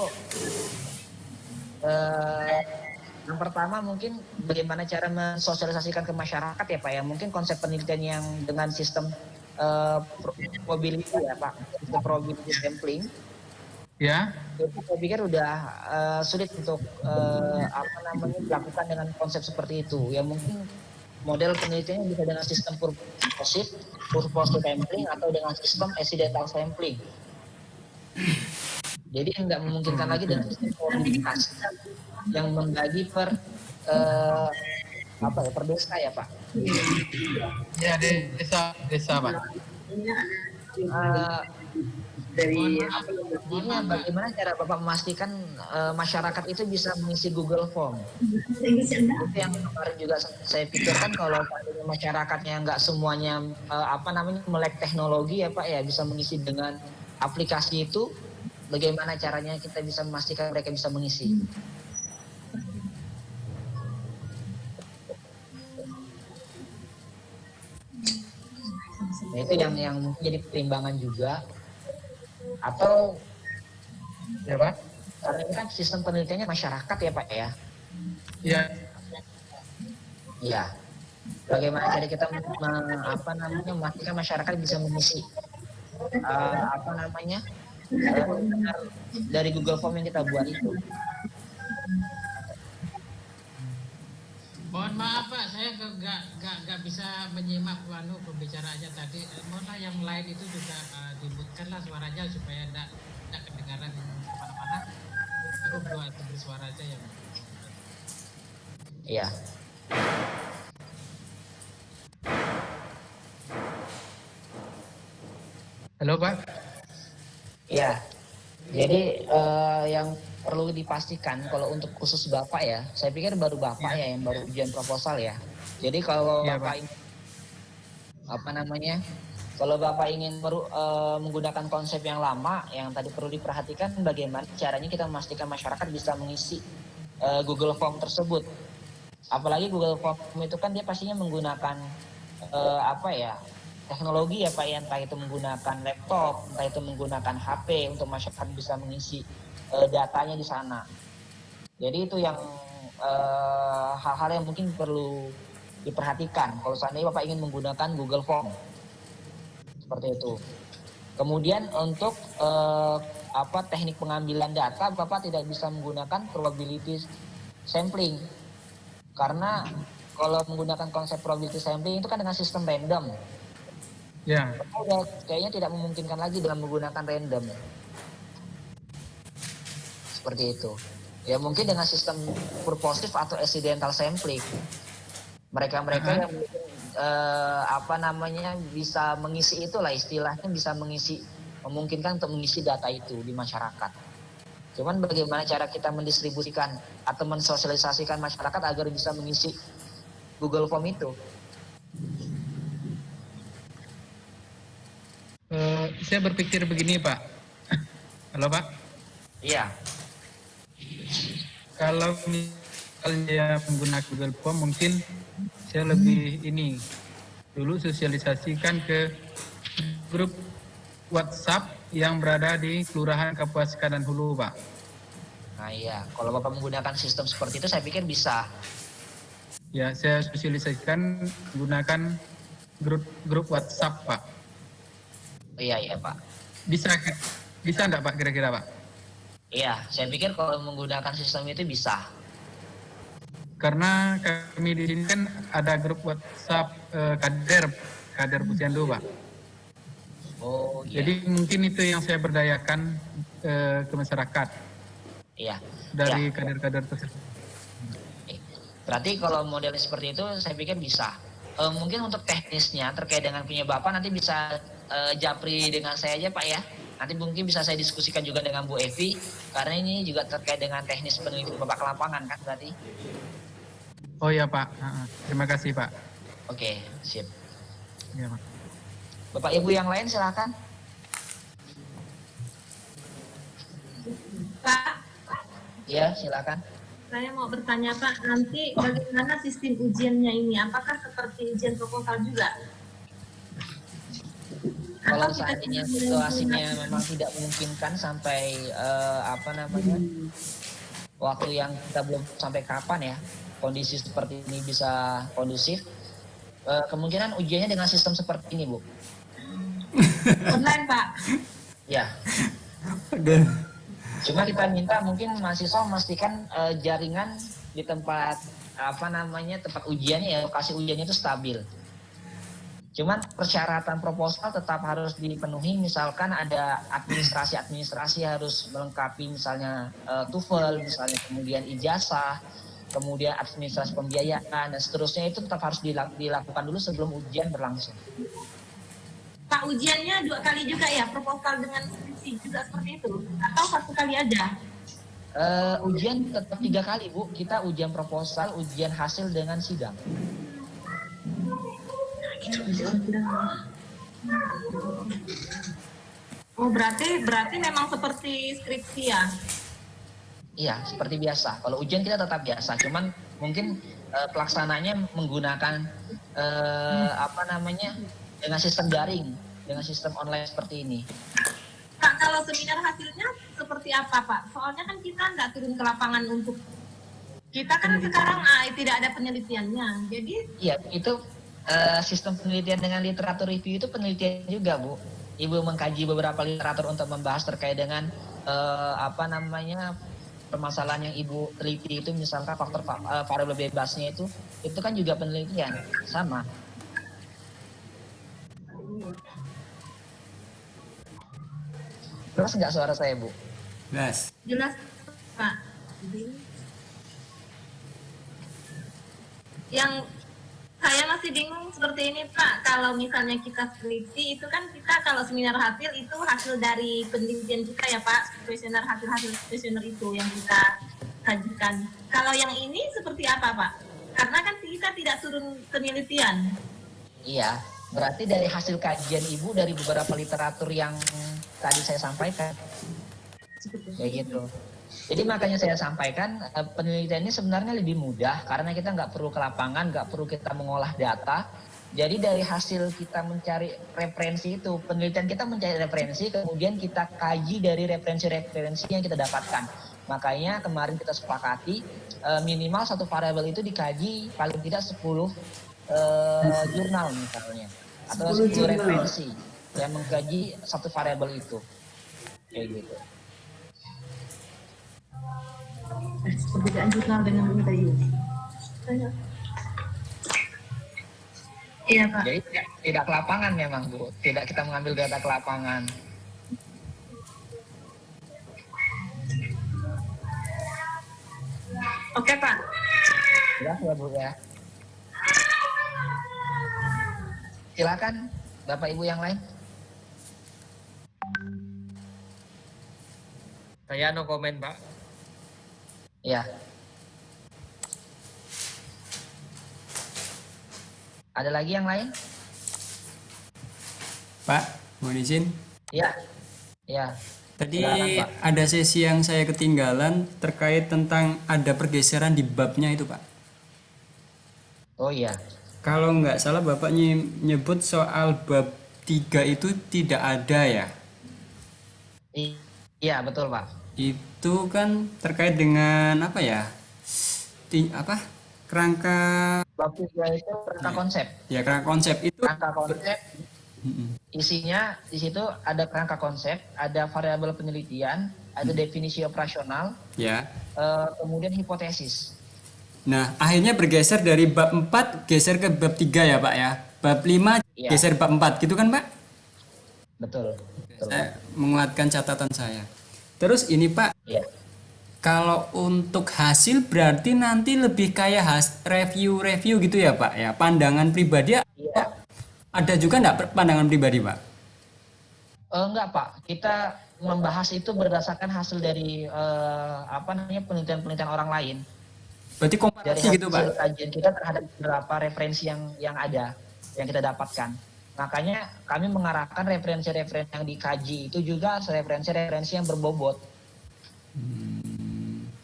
yang pertama mungkin bagaimana cara mensosialisasikan ke masyarakat ya Pak ya. Mungkin konsep penelitian yang dengan sistem probability ya Pak, sistem probability sampling. Ya. Itu saya pikir udah sulit untuk dilakukan dengan konsep seperti itu. Ya mungkin model penelitiannya bisa dengan sistem purposive sampling atau dengan sistem accidental sampling. Jadi nggak memungkinkan lagi dengan sistem probabilitas yang membagi per desa ya Pak. Ya, desa Pak. Bagaimana cara Bapak memastikan masyarakat itu bisa mengisi Google Form? Itu yang kemarin juga saya pikirkan, kalau masyarakatnya nggak semuanya melek teknologi ya Pak ya, bisa mengisi dengan aplikasi itu, bagaimana caranya kita bisa memastikan mereka bisa mengisi? Nah, itu yang menjadi pertimbangan juga. Atau Ya Pak. karena ini kan sistem penelitiannya masyarakat ya Pak ya. Ya. Iya. Bagaimana cara kita memastikan masyarakat bisa mengisi dari Google Form yang kita buat itu. Mohon maaf Pak, saya nggak bisa menyimak pembicaraannya tadi. Mohonlah yang lain itu juga dimutkanlah suaranya supaya tidak kedengaran kemana-mana. Aku bersuara aja ya Pak. Iya. Halo Pak. Iya. Jadi yang perlu dipastikan kalau untuk khusus Bapak ya, saya pikir baru Bapak ya yang baru ujian proposal ya. Jadi kalau Ya, Bapak kalau Bapak ingin menggunakan konsep yang lama, yang tadi perlu diperhatikan bagaimana caranya kita memastikan masyarakat bisa mengisi Google Form tersebut. Apalagi Google Form itu kan dia pastinya menggunakan apa ya, teknologi ya Pak ya, entah itu menggunakan laptop, entah itu menggunakan HP untuk masyarakat bisa mengisi datanya di sana. Jadi itu yang hal-hal yang mungkin perlu diperhatikan kalau seandainya Bapak ingin menggunakan Google Form. Seperti itu. Kemudian untuk teknik pengambilan data, Bapak tidak bisa menggunakan probability sampling. Karena kalau menggunakan konsep probability sampling itu kan dengan sistem random. Ya. Kayaknya tidak memungkinkan lagi dengan menggunakan random. Seperti itu. Ya mungkin dengan sistem purposive atau accidental sampling. Mereka-mereka yang bisa mengisi itulah istilahnya, bisa mengisi, memungkinkan untuk mengisi data itu di masyarakat. Cuman bagaimana cara kita mendistribusikan atau mensosialisasikan masyarakat agar bisa mengisi Google Form itu? Saya berpikir begini Pak. Halo Pak? Iya. Kalau misalnya menggunakan Google Form mungkin saya lebih ini dulu sosialisasikan ke grup WhatsApp yang berada di Kelurahan Kapuas Kanan Hulu, Pak. Nah iya, kalau Bapak menggunakan sistem seperti itu saya pikir bisa. Ya, saya sosialisasikan menggunakan grup WhatsApp, Pak. Iya Pak. Bisa enggak Pak kira-kira Pak? Iya, saya pikir kalau menggunakan sistem itu bisa. Karena kami di sini kan ada grup WhatsApp kader Posyandu, Pak. Oh iya. Jadi mungkin itu yang saya berdayakan ke masyarakat. Iya. Dari kader-kader tersebut. Berarti kalau model seperti itu saya pikir bisa. Mungkin untuk teknisnya terkait dengan punya Bapak nanti bisa japri dengan saya aja Pak ya. Nanti mungkin bisa saya diskusikan juga dengan Bu Evi karena ini juga terkait dengan teknis penelitian Bapak ke lapangan kan berarti. Oh ya Pak, terima kasih Pak. Oke, sip. Ya, Pak. Bapak Ibu yang lain silakan. Pak, Ya silakan. saya mau bertanya Pak, nanti bagaimana sistem ujiannya ini? Apakah seperti ujian proposal juga? Kalau seandainya situasinya memang tidak memungkinkan sampai waktu yang kita belum sampai kapan ya kondisi seperti ini bisa kondusif, kemungkinan ujiannya dengan sistem seperti ini Bu. Online Pak? Ya. Cuma kita minta mungkin mahasiswa memastikan jaringan di tempat tempat ujiannya ya, lokasi ujiannya itu stabil. Cuman persyaratan proposal tetap harus dipenuhi, misalkan ada administrasi harus melengkapi misalnya TOEFL, misalnya kemudian ijazah, kemudian administrasi pembiayaan dan seterusnya itu tetap harus dilakukan dulu sebelum ujian berlangsung. Pak, ujiannya 2 kali juga ya, proposal dengan skripsi juga seperti itu? Atau 1 kali aja? Ujian tetap 3 kali Bu, kita ujian proposal, ujian hasil dengan sidang. Oh berarti memang seperti skripsi ya? Iya, seperti biasa. Kalau ujian kita tetap biasa, cuman mungkin pelaksananya menggunakan dengan sistem daring, dengan sistem online seperti ini. Pak, kalau seminar hasilnya seperti apa Pak? Soalnya kan kita nggak turun ke lapangan untuk kita kan sekarang tidak ada penelitiannya, jadi iya itu sistem penelitian dengan literatur review itu penelitian juga Bu. Ibu mengkaji beberapa literatur untuk membahas terkait dengan permasalahan yang Ibu teliti itu, misalkan faktor variabel bebasnya itu kan juga penelitian sama. Jelas nggak suara saya Bu? Jelas. jelas Pak. Yang saya masih bingung seperti ini Pak, kalau misalnya kita skripsi itu kan kita kalau seminar hasil itu hasil dari penelitian kita ya Pak, hasil kuesioner itu yang kita sajikan. Kalau yang ini seperti apa Pak? Karena kan kita tidak turun penelitian. Iya, berarti dari hasil kajian Ibu dari beberapa literatur yang tadi saya sampaikan. Kayak gitu. Jadi makanya saya sampaikan penelitian ini sebenarnya lebih mudah karena kita nggak perlu ke lapangan, nggak perlu kita mengolah data. Jadi dari hasil kita mencari referensi itu, penelitian kita mencari referensi, kemudian kita kaji dari referensi-referensi yang kita dapatkan. Makanya kemarin kita sepakati minimal satu variabel itu dikaji paling tidak 10 jurnal misalnya, atau 10 referensi yang mengkaji satu variabel itu. Kayak gitu. Perbedaan jurnal dengan interview. Iya Pak. Jadi tidak ke lapangan memang Bu, tidak kita mengambil data ke lapangan. Oke Pak. Ya Bu ya. Silakan Bapak Ibu yang lain. Saya no komen, Pak. Ya. Ada lagi yang lain? Pak, mohon izin. Ya. Ya. Tadi Silakan, Pak. ada sesi yang saya ketinggalan terkait tentang ada pergeseran di babnya itu, Pak. Oh iya. Kalau nggak salah Bapak nyebut soal bab 3 itu tidak ada ya? Iya, betul Pak. Itu kan terkait dengan apa ya? Kerangka Bab 3 itu kerangka konsep. ya, kerangka konsep itu. Kerangka konsep isinya di situ ada kerangka konsep, ada variabel penelitian, ada definisi operasional, Ya. kemudian hipotesis. Nah, akhirnya bergeser dari bab 4 geser ke bab 3 ya, Pak ya. Bab 5 Iya. geser bab 4 gitu kan, Pak? Betul. Betul. Saya menguatkan catatan saya. Terus ini, Pak, Iya. kalau untuk hasil berarti nanti lebih kayak review gitu ya, Pak ya. Pandangan pribadi Iya. ada juga enggak pandangan pribadi, Pak? Enggak Pak, kita membahas itu berdasarkan hasil dari penelitian-penelitian orang lain. Berarti Dari komparasi gitu, hasil Pak. kajian kita terhadap beberapa referensi yang ada, yang kita dapatkan. Makanya kami mengarahkan referensi-referensi yang dikaji itu juga referensi-referensi yang berbobot.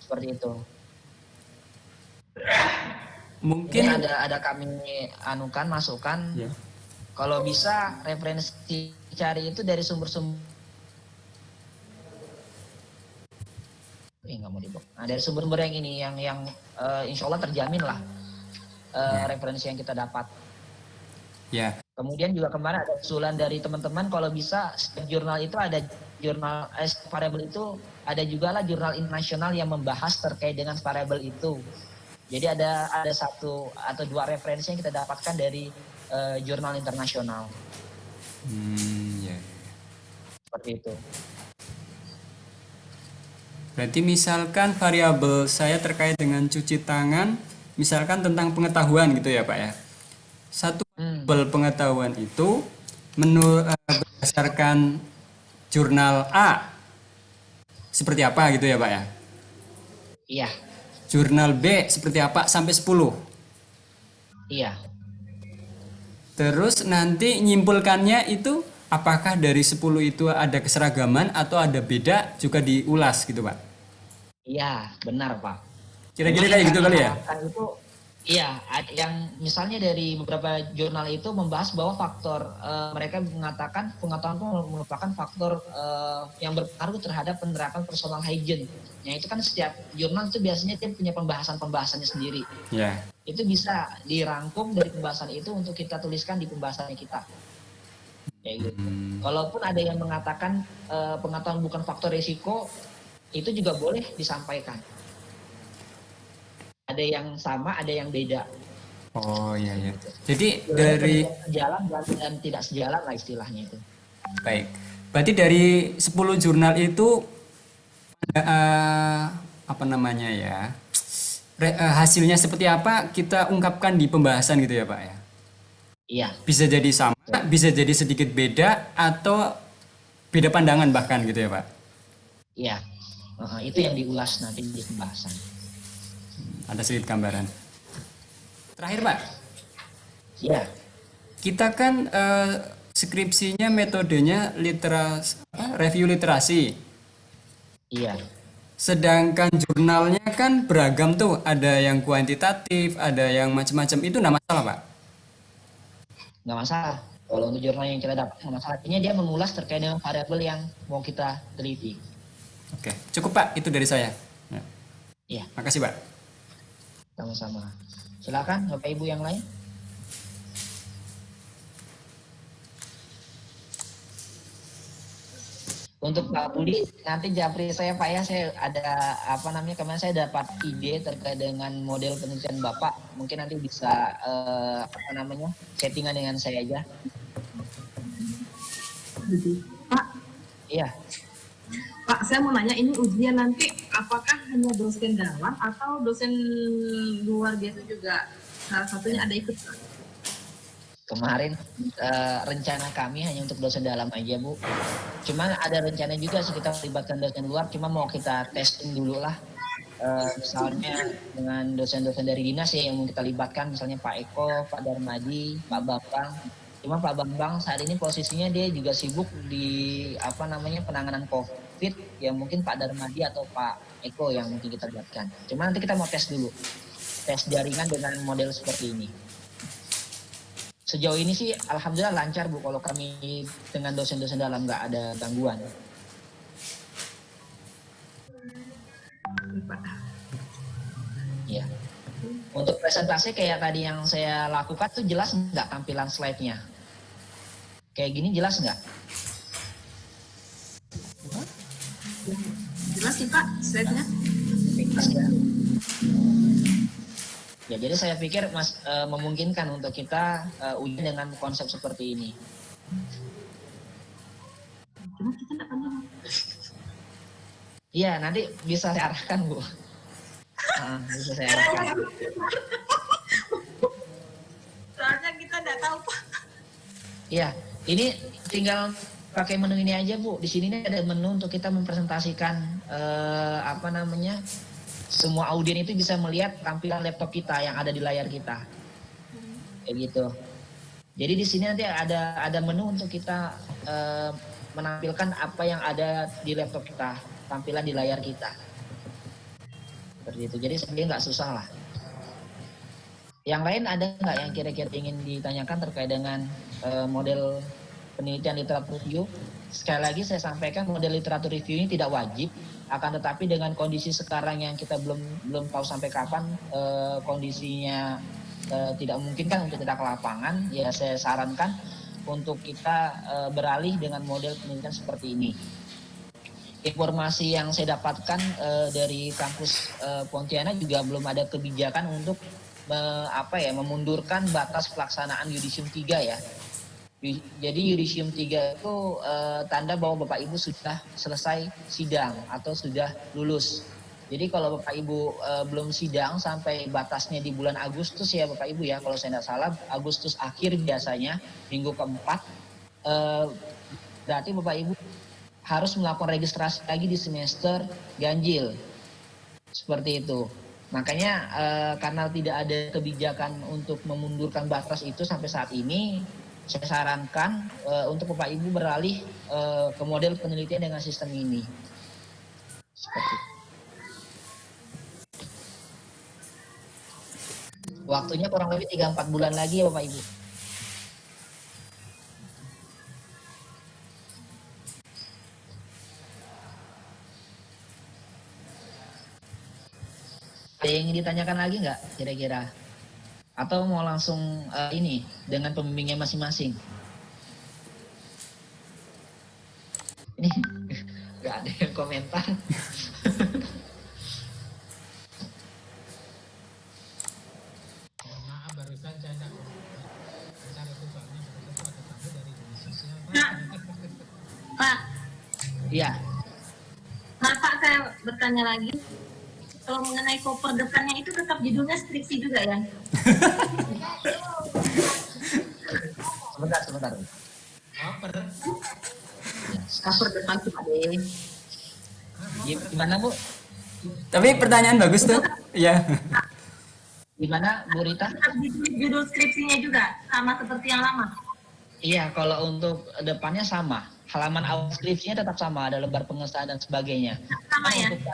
Seperti itu. Mungkin Ini ada kami anukan, masukan. ya. Kalau bisa referensi cari itu dari sumber-sumber. Nggak mau dibawa. Nah, dari sumber-sumber yang ini yang insya Allah terjamin lah referensi yang kita dapat. Ya. Kemudian juga kemarin ada usulan dari teman-teman kalau bisa jurnal itu ada jurnal variabel itu ada juga lah jurnal internasional yang membahas terkait dengan variabel itu. Jadi ada satu atau dua referensi yang kita dapatkan dari jurnal internasional. Ya. Seperti itu. Berarti misalkan variabel saya terkait dengan cuci tangan, misalkan tentang pengetahuan gitu ya, Pak ya. Satu variabel pengetahuan itu berdasarkan jurnal A seperti apa gitu ya, Pak ya. Iya. Jurnal B seperti apa sampai 10. Iya. Terus nanti nyimpulkannya itu apakah dari 10 itu ada keseragaman atau ada beda juga diulas gitu, Pak. Iya, benar Pak. Kira-kira kayak gitu kali ya? Itu, iya, yang misalnya dari beberapa jurnal itu membahas bahwa faktor mereka mengatakan pengetahuan itu merupakan faktor yang berpengaruh terhadap penerapan personal hygiene. Yang itu kan setiap jurnal itu biasanya dia punya pembahasannya sendiri. Ya. Itu bisa dirangkum dari pembahasan itu untuk kita tuliskan di pembahasannya kita. Kayak gitu. Kalaupun ada yang mengatakan pengetahuan bukan faktor risiko, itu juga boleh disampaikan. Ada yang sama, ada yang beda. Oh iya iya. Jadi Sebenarnya dari sejalan dan tidak sejalan lah istilahnya itu. baik. Berarti dari 10 jurnal itu apa namanya ya? Hasilnya seperti apa kita ungkapkan di pembahasan gitu ya, Pak ya. Iya. Bisa jadi sama, bisa jadi sedikit beda atau beda pandangan bahkan gitu ya, Pak. Iya. Itu yang diulas nanti di pembahasan. Ada sedikit gambaran. Terakhir, Pak. Iya. Kita kan skripsinya metodenya review literasi. Iya. Sedangkan jurnalnya kan beragam tuh, ada yang kuantitatif, ada yang macam-macam. Itu nggak masalah, Pak? Nggak masalah. Kalau untuk jurnal yang kita dapat, nggak masalah. Artinya dia mengulas terkait dengan variabel yang mau kita teliti. Oke, cukup Pak, itu dari saya. Ya. Iya, Makasih Pak. sama-sama. Silakan Bapak Ibu yang lain. Untuk Pak Budi, nanti japri saya Pak ya, saya ada apa namanya, kemarin saya dapat ide terkait dengan model penelitian Bapak. Mungkin nanti bisa apa namanya, settingan dengan saya aja. Pak, Iya, Pak, saya mau nanya ini ujian nanti apakah hanya dosen dalam atau dosen luar biasa juga? Salah satunya ada ikut, Pak. kemarin rencana kami hanya untuk dosen dalam aja Bu. Cuman ada rencana juga sih kita melibatkan dosen luar, cuma mau kita testing dulu lah. Misalnya dengan dosen-dosen dari dinas ya yang mau kita libatkan, misalnya Pak Eko, Pak Darmadi, Pak Bambang. Cuma Pak Bambang saat ini posisinya dia juga sibuk di apa namanya penanganan COVID, ya mungkin Pak Darmadi atau Pak Eko yang mungkin kita libatkan. Cuma nanti kita mau tes dulu, tes jaringan dengan model seperti ini. Sejauh ini sih alhamdulillah lancar Bu, kalau kami dengan dosen-dosen dalam nggak ada gangguan. Ya. Untuk presentasi kayak tadi yang saya lakukan tuh jelas nggak tampilan slide-nya? Kayak gini jelas nggak? Jelas sih Pak, slide-nya. Jelas ya. Ya, jadi saya pikir memungkinkan untuk kita ujian dengan konsep seperti ini. Cuma kita nggak tahu. Iya, nanti bisa saya arahkan Bu. Bisa saya arahkan. Soalnya kita nggak tahu Pak. Iya, ini tinggal pakai menu ini aja Bu. Di sini nih ada menu untuk kita mempresentasikan apa namanya, semua audien itu bisa melihat tampilan laptop kita yang ada di layar kita, kayak gitu. Jadi di sini nanti ada menu untuk kita menampilkan apa yang ada di laptop kita, tampilan di layar kita, seperti itu. Jadi sebenarnya nggak susah lah. Yang lain ada nggak yang kira-kira ingin ditanyakan terkait dengan model penelitian literatur review? Sekali lagi saya sampaikan model literatur review ini tidak wajib, akan tetapi dengan kondisi sekarang yang kita belum tahu sampai kapan kondisinya tidak memungkinkan untuk kita ke lapangan, ya saya sarankan untuk kita beralih dengan model penelitian seperti ini. Informasi yang saya dapatkan dari kampus Pontianak juga belum ada kebijakan untuk memundurkan batas pelaksanaan yudisium 3 ya. Jadi yudisium 3 itu tanda bahwa Bapak Ibu sudah selesai sidang atau sudah lulus. Jadi kalau Bapak Ibu belum sidang sampai batasnya di bulan Agustus ya Bapak Ibu ya, kalau saya tidak salah Agustus akhir biasanya minggu keempat, berarti Bapak Ibu harus melakukan registrasi lagi di semester ganjil. Seperti itu. Makanya karena tidak ada kebijakan untuk memundurkan batas itu sampai saat ini, saya sarankan untuk Bapak Ibu beralih ke model penelitian dengan sistem ini. Seperti itu. Waktunya kurang lebih 3-4 bulan lagi ya Bapak Ibu. Ada yang ingin ditanyakan lagi nggak kira-kira? Atau mau langsung ini dengan pembimbingnya masing-masing? Ini nggak ada yang komentar. Maaf barusan saya tidak komentar itu soalnya barusan itu ada tamu dari dinas sosial Pak. Pak, Iya. nah Pak saya bertanya lagi. Kalau mengenai koper depannya itu tetap judulnya skripsi juga ya? Sebentar. Koper. Cover depan tuh Pak De. Gimana Bu? Tapi pertanyaan bagus tuh. Iya. Gimana Bu Rita? Tetap judul skripsinya juga sama seperti yang lama. Iya, kalau untuk depannya sama. halaman awal skripsinya tetap sama, ada lembar pengesahan dan sebagainya. Sama ya. Untuk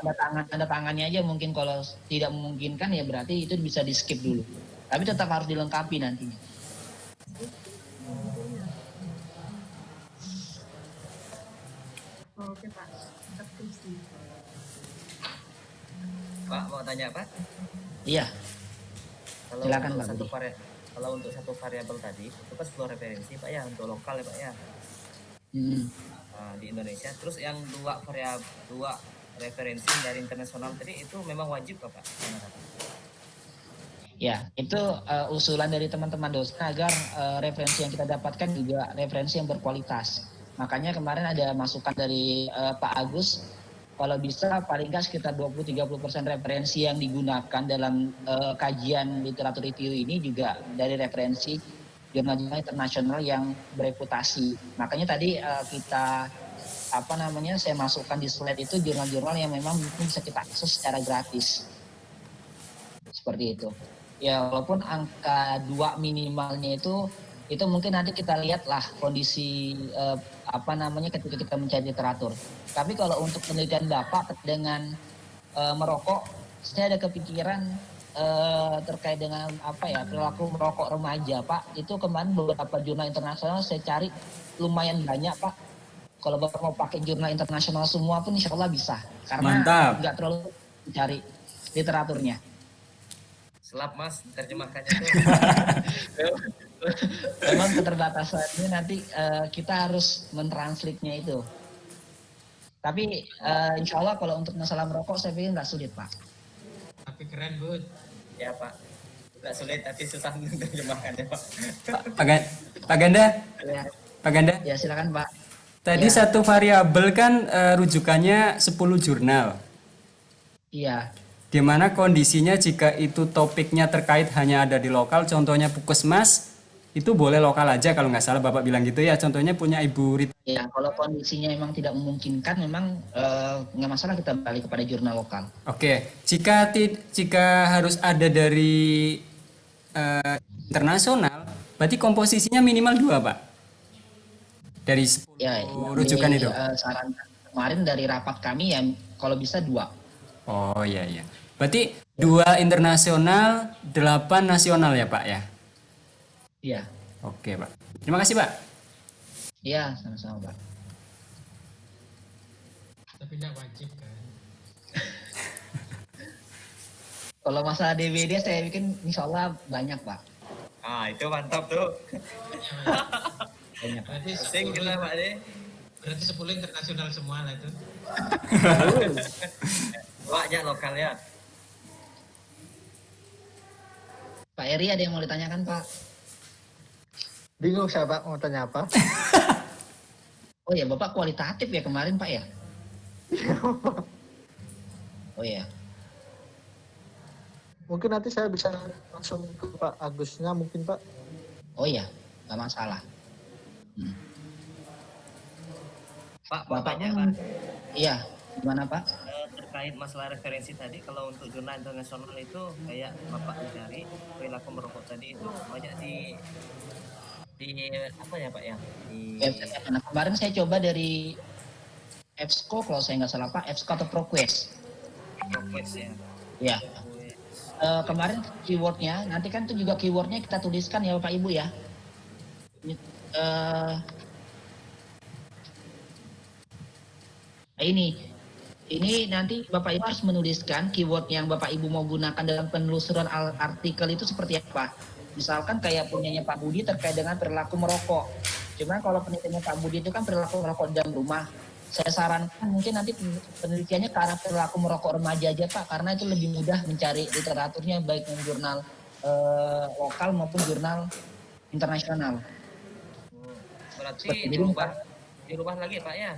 tanda tangannya aja mungkin kalau tidak memungkinkan ya berarti itu bisa di skip dulu. Tapi tetap harus dilengkapi nantinya. Oke Pak. Pak mau tanya apa? Iya. Kalau Silakan, untuk Pak satu Budi. kalau untuk satu variabel tadi itu kan 10 referensi Pak ya untuk lokal ya Pak ya. Di Indonesia. Terus yang dua referensi dari internasional tadi itu memang wajib Pak? Gimana, Pak? Ya, itu usulan dari teman-teman dosen agar referensi yang kita dapatkan juga referensi yang berkualitas. Makanya kemarin ada masukan dari Pak Agus, kalau bisa paling nggak sekitar 20-30% referensi yang digunakan dalam kajian literatur review ini juga dari referensi jurnal-jurnal internasional yang bereputasi. Makanya tadi saya masukkan di slide itu jurnal-jurnal yang memang mungkin bisa kita akses secara gratis. Seperti itu. Ya walaupun angka 2 minimalnya itu mungkin nanti kita lihatlah kondisi ketika kita mencari literatur. Tapi kalau untuk penelitian Bapak dengan merokok, saya ada kepikiran terkait dengan perilaku merokok remaja Pak. Itu kemarin beberapa jurnal internasional saya cari lumayan banyak Pak. Kalau Bapak mau pakai jurnal internasional semua pun insya Allah bisa. Karena nggak terlalu mencari literaturnya. Selap Mas, terjemahkannya tuh. Memang keterbatasannya nanti kita harus mentranslate-nya itu. Tapi insya Allah kalau untuk masalah merokok saya pikir nggak sulit Pak. Tapi keren Bud. Ya Pak, nggak sulit tapi susah terjemahkannya Pak. Pak Ganda? Ya. Pak Ganda? Ya silakan Pak. Tadi Ya. satu variabel kan rujukannya 10 jurnal. Iya. Di mana kondisinya jika itu topiknya terkait hanya ada di lokal, contohnya Puskesmas, itu boleh lokal aja kalau nggak salah Bapak bilang gitu ya, contohnya punya Ibu Rita. Ya, kalau kondisinya memang tidak memungkinkan, memang nggak masalah kita balik kepada jurnal lokal. Oke, jika harus ada dari internasional, berarti komposisinya minimal 2 Pak? Dari 10 rujukan itu? Saran kemarin dari rapat kami ya kalau bisa 2. Oh iya. Berarti 2 internasional, 8 nasional ya Pak ya? Iya. Oke Pak. Terima kasih Pak. Iya, sama-sama Pak. Tapi tidak wajib kan. Kalau masalah DVD saya bikin insya Allah banyak Pak. Itu mantap tuh. Banyak. Berarti Sing kita Pak deh. Berarti 10 internasional semua lah itu. Banyak lokal ya. Pak Eri ada yang mau ditanyakan Pak? Bingung saya Pak mau tanya apa. Oh ya, Bapak kualitatif ya kemarin Pak ya? Oh ya. Mungkin nanti saya bisa langsung ke Pak Agusnya mungkin Pak. Oh iya, nggak masalah. Pak, mau Bapak tanya kan, Pak. iya, gimana Pak? Terkait masalah referensi tadi, kalau untuk jurnal internasional itu kayak Bapak mencari perilaku merokok tadi itu banyak di apa ya Pak ya? Nah, kemarin saya coba dari EBSCO kalau saya nggak salah Pak, EBSCO atau ProQuest. ProQuest ya. Ya. Kemarin keywordnya, nanti kan itu juga keywordnya kita tuliskan ya Bapak Ibu ya. Ini nanti Bapak Ibu harus menuliskan keyword yang Bapak Ibu mau gunakan dalam penelusuran artikel itu seperti apa. Misalkan kayak punyanya Pak Budi terkait dengan perilaku merokok. Cuma kalau penelitiannya Pak Budi itu kan perilaku merokok di dalam rumah. Saya sarankan mungkin nanti penelitiannya ke arah perilaku merokok remaja aja Pak, karena itu lebih mudah mencari literaturnya baik di jurnal lokal maupun jurnal internasional. Berarti dirubah lagi Pak ya?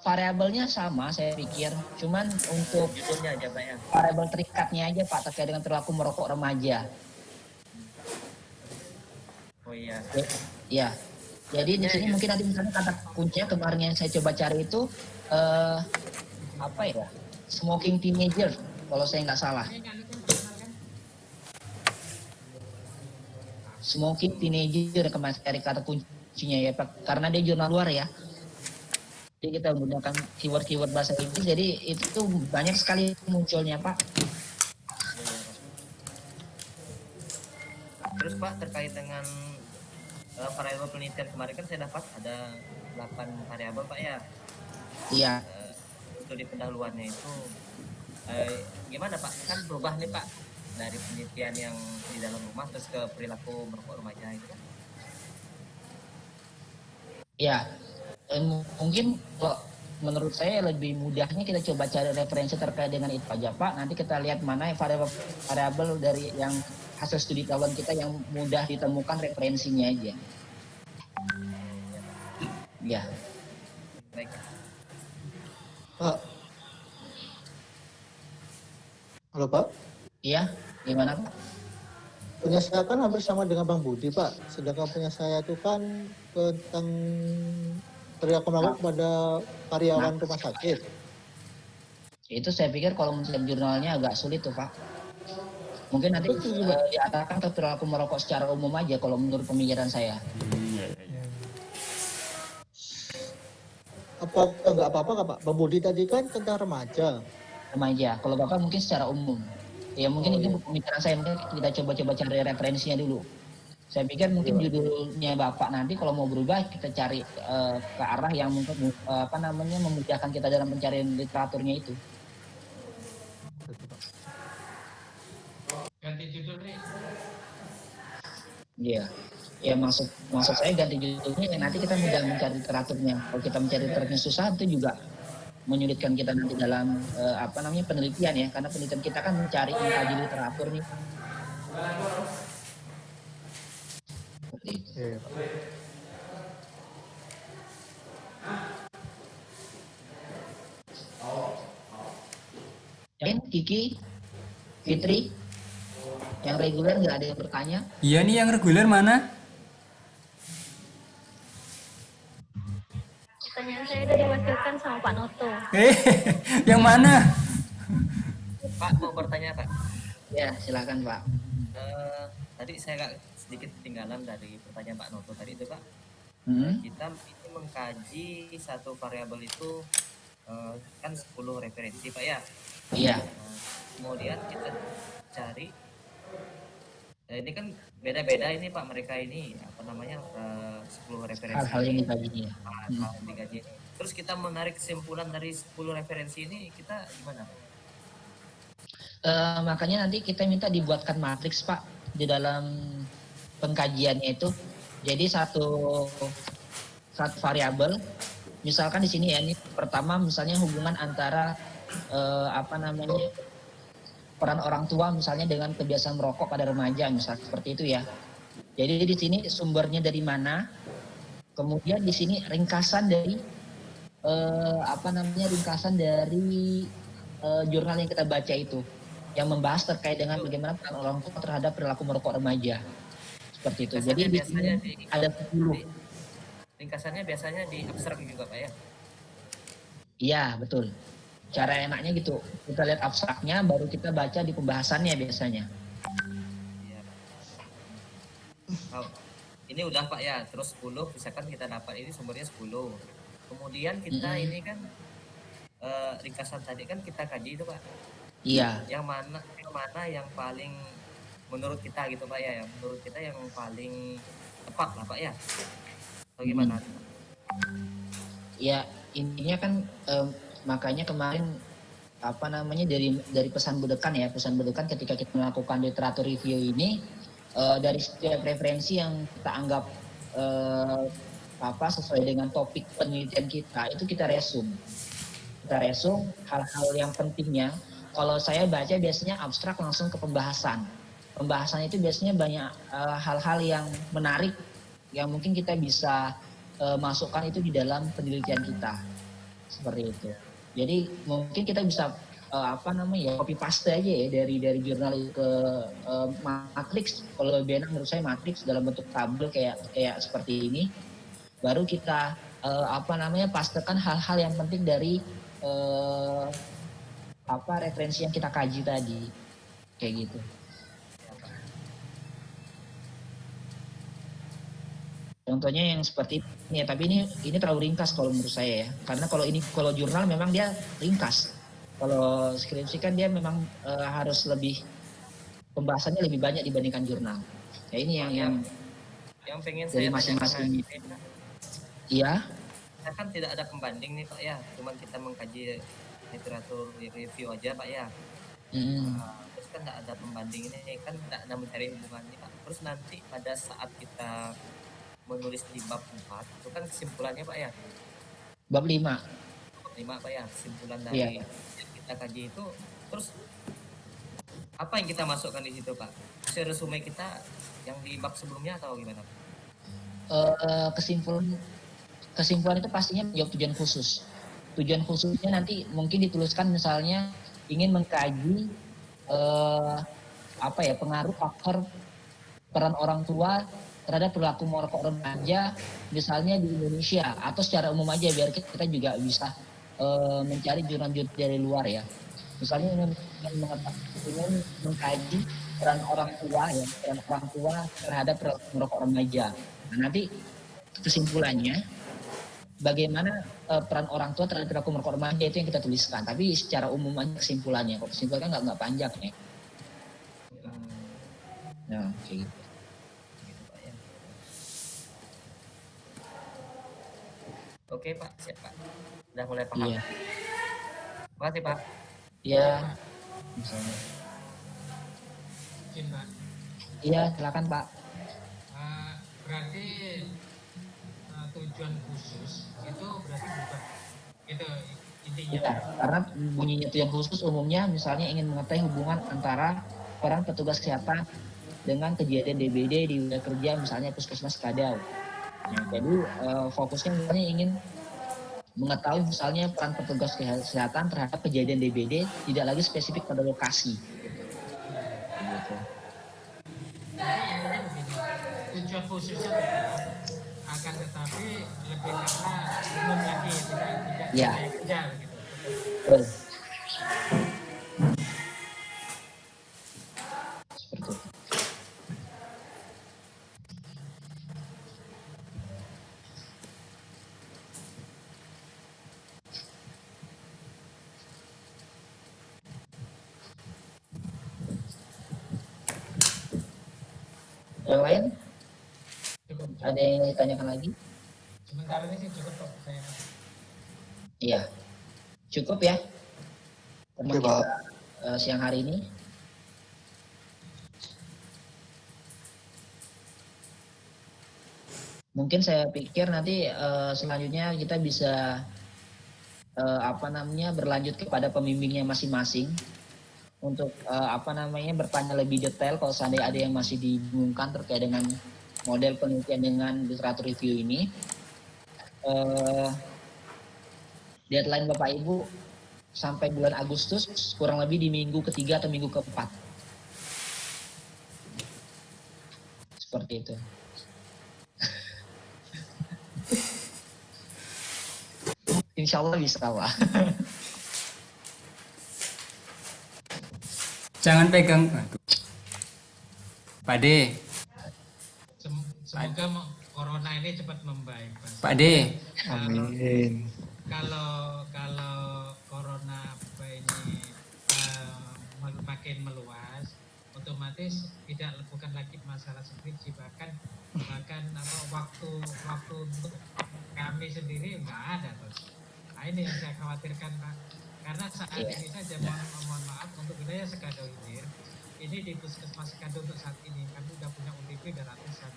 Variabelnya sama saya pikir, cuman untuk Judulnya aja Pak ya? variabel terikatnya aja Pak terkait dengan perilaku merokok remaja. Oh iya. Ya, jadi di sini mungkin nanti misalnya kata kuncinya kemarin yang saya coba cari itu smoking teenager kalau saya nggak salah. Smoking teenager kemarin cari kata kunci. referensinya ya Pak, karena dia jurnal luar ya. Jadi kita menggunakan keyword-keyword bahasa Inggris, jadi itu tuh banyak sekali munculnya Pak. Terus Pak, terkait dengan variabel penelitian kemarin kan saya dapat ada 8 variabel Pak ya. Iya. Studi pendahuluannya itu gimana Pak? Kan berubah nih Pak dari penelitian yang di dalam rumah terus ke perilaku merokok remaja itu kan? Ya, mungkin kalau menurut saya lebih mudahnya kita coba cari referensi terkait dengan itu aja Pak. Nanti kita lihat mana yang variabel dari yang hasil studi tahunan kita yang mudah ditemukan referensinya aja. Ya. Baik. Pak. Halo Pak. Iya, gimana Pak? Punya saya kan hampir sama dengan Bang Budi Pak. Sedangkan punya saya itu kan tentang perilaku merokok kepada karyawan rumah sakit. Itu saya pikir kalau mencari jurnalnya agak sulit tuh Pak. Mungkin nanti diarahkan ke perilaku merokok secara umum aja kalau menurut pemikiran saya. Apa enggak apa-apa Pak? Bang Budi tadi kan tentang remaja. Remaja. Kalau Bapak mungkin secara umum. Ya mungkin itu pemikiran saya, mungkin kita coba-coba cari referensinya dulu. Saya pikir mungkin judulnya Bapak nanti kalau mau berubah kita cari ke arah yang mungkin memudahkan kita dalam pencarian literaturnya itu. Ganti judul nih. Iya. Ya maksud saya ganti judulnya nanti kita mudah mencari literaturnya. Kalau kita mencari literaturnya susah itu juga menyulitkan kita nanti dalam penelitian ya, karena penelitian kita kan mencari mengkaji literatur nih. Yang Kiki, Fitri, yang reguler nggak ada yang bertanya? Iya nih yang reguler mana? Pertanyaan saya udah diwakilkan sama Pak Noto. Yang mana? Pak mau bertanya Pak? Ya silakan Pak. Tadi saya agak sedikit ketinggalan dari pertanyaan Pak Noto tadi itu Pak. Kita ini mengkaji satu variabel itu kan 10 referensi Pak ya. Iya. Kemudian kita cari ini kan beda-beda ini Pak, mereka ini 10 referensi. Hal-hal yang dikaji ya. Hal yang dikaji. Terus kita menarik kesimpulan dari 10 referensi ini kita gimana Pak? Makanya nanti kita minta dibuatkan matriks Pak di dalam pengkajiannya itu. Jadi satu variabel, misalkan di sini ya, ini pertama misalnya hubungan antara peran orang tua misalnya dengan kebiasaan merokok pada remaja misalnya seperti itu ya. Jadi di sini sumbernya dari mana? Kemudian di sini ringkasan dari jurnal yang kita baca itu yang membahas terkait dengan bagaimana peran orang tua terhadap perilaku merokok remaja. Seperti itu. Ringkasannya Jadi di sini ada 10. Ringkasannya biasanya di abstrak juga Pak ya? Iya, betul. Cara enaknya gitu, kita lihat abstraknya baru kita baca di pembahasannya biasanya. Iya. Oh, ini udah Pak ya, terus 10 misalkan kita dapat ini sumbernya 10. Kemudian kita ini kan ringkasan tadi kan kita kaji itu Pak. Iya. Yang mana yang paling menurut kita gitu Pak ya, yang menurut kita yang paling tepat lah Pak ya. Bagaimana? Ya, intinya kan makanya kemarin dari pesan budekan ya, pesan budekan ketika kita melakukan literatur review ini dari setiap referensi yang kita anggap sesuai dengan topik penelitian kita itu kita resume hal-hal yang pentingnya. Kalau saya baca biasanya abstrak langsung ke pembahasan itu biasanya banyak hal-hal yang menarik yang mungkin kita bisa masukkan itu di dalam penelitian kita seperti itu. Jadi mungkin kita bisa copy paste aja ya dari jurnal ke matriks. Kalau lebih enak menurut saya matriks dalam bentuk tabel kayak seperti ini. Baru kita pastekan hal-hal yang penting dari referensi yang kita kaji tadi kayak gitu. Contohnya yang seperti ini ya, tapi ini terlalu ringkas kalau menurut saya ya. Karena kalau jurnal memang dia ringkas. Kalau skripsi kan dia memang harus lebih pembahasannya lebih banyak dibandingkan jurnal. Ya ini yang pengen dari saya tanyakan masing-masing. lagi nih, Pak. Iya. Kita kan tidak ada pembanding nih Pak ya, cuman kita mengkaji literatur review aja Pak ya. Terus kan tidak ada pembanding ini, kan tidak ada mencari hubungannya Pak. Terus nanti pada saat kita menulis di bab 4 itu kan kesimpulannya Pak ya, Bab 5. bab 5 Pak ya, kesimpulan dari yang kita kaji itu, terus apa yang kita masukkan di situ Pak? Hasil resume kita yang di bab sebelumnya atau gimana? Kesimpulan itu pastinya menjawab tujuan khusus. Tujuan khususnya nanti mungkin dituliskan misalnya ingin mengkaji pengaruh faktor peran orang tua terhadap perilaku merokok remaja misalnya di Indonesia atau secara umum aja biar kita juga bisa mencari jurnal-jurnal dari luar ya. Misalnya ingin mengkaji peran orang tua terhadap perilaku merokok remaja. Nah, nanti kesimpulannya bagaimana peran orang tua terhadap perilaku merokok remaja itu yang kita tuliskan. Tapi secara umum aja kesimpulannya. Kalau kesimpulannya nggak panjang ya. Nah, kayak gitu. Oke Pak, siap Pak. Udah mulai paham. Iya. Terima kasih Pak. Iya. Misalnya. Mungkin Pak. Iya, silakan Pak. Berarti tujuan khusus itu berarti bukan itu intinya. Ya, karena bunyinya tujuan khusus umumnya misalnya ingin mengetahui hubungan antara peran petugas kesehatan dengan kejadian DBD di wilayah kerja misalnya puskesmas Kadau. Nah, jadi fokusnya misalnya ingin mengetahui misalnya peran petugas kesehatan terhadap kejadian DBD tidak lagi spesifik pada lokasi. Gitu. Tujuan khususnya akan tetapi lebih karena umum lagi tidak Ya. kerja gitu. Betul. Seperti itu. Yang lain? Cukup. Ada yang ditanyakan lagi? Sementara ini sih cukup kok saya. Iya. Cukup ya? Oke, Pak. Siang hari ini. Mungkin saya pikir nanti selanjutnya kita bisa berlanjut kepada pembimbingnya masing-masing untuk bertanya lebih detail kalau seandainya ada yang masih dibingungkan terkait dengan model penelitian dengan literatur review ini. Deadline Bapak Ibu sampai bulan Agustus kurang lebih di minggu ketiga atau minggu keempat. Seperti itu. Insya Allah bisa Pak. Jangan pegang. Pak D. Semoga corona ini cepat membaik, Pak D. Amin. Kalau corona ini makin meluas, otomatis bukan lagi masalah skripsi, bahkan waktu untuk kami sendiri nggak ada terus. Nah, ini yang saya khawatirkan Pak, karena saat ini saja mohon maaf untuk wilayah Sekadau Hilir ini di puskesmas Sekadau untuk saat ini kami sudah punya UTP dan ratusan.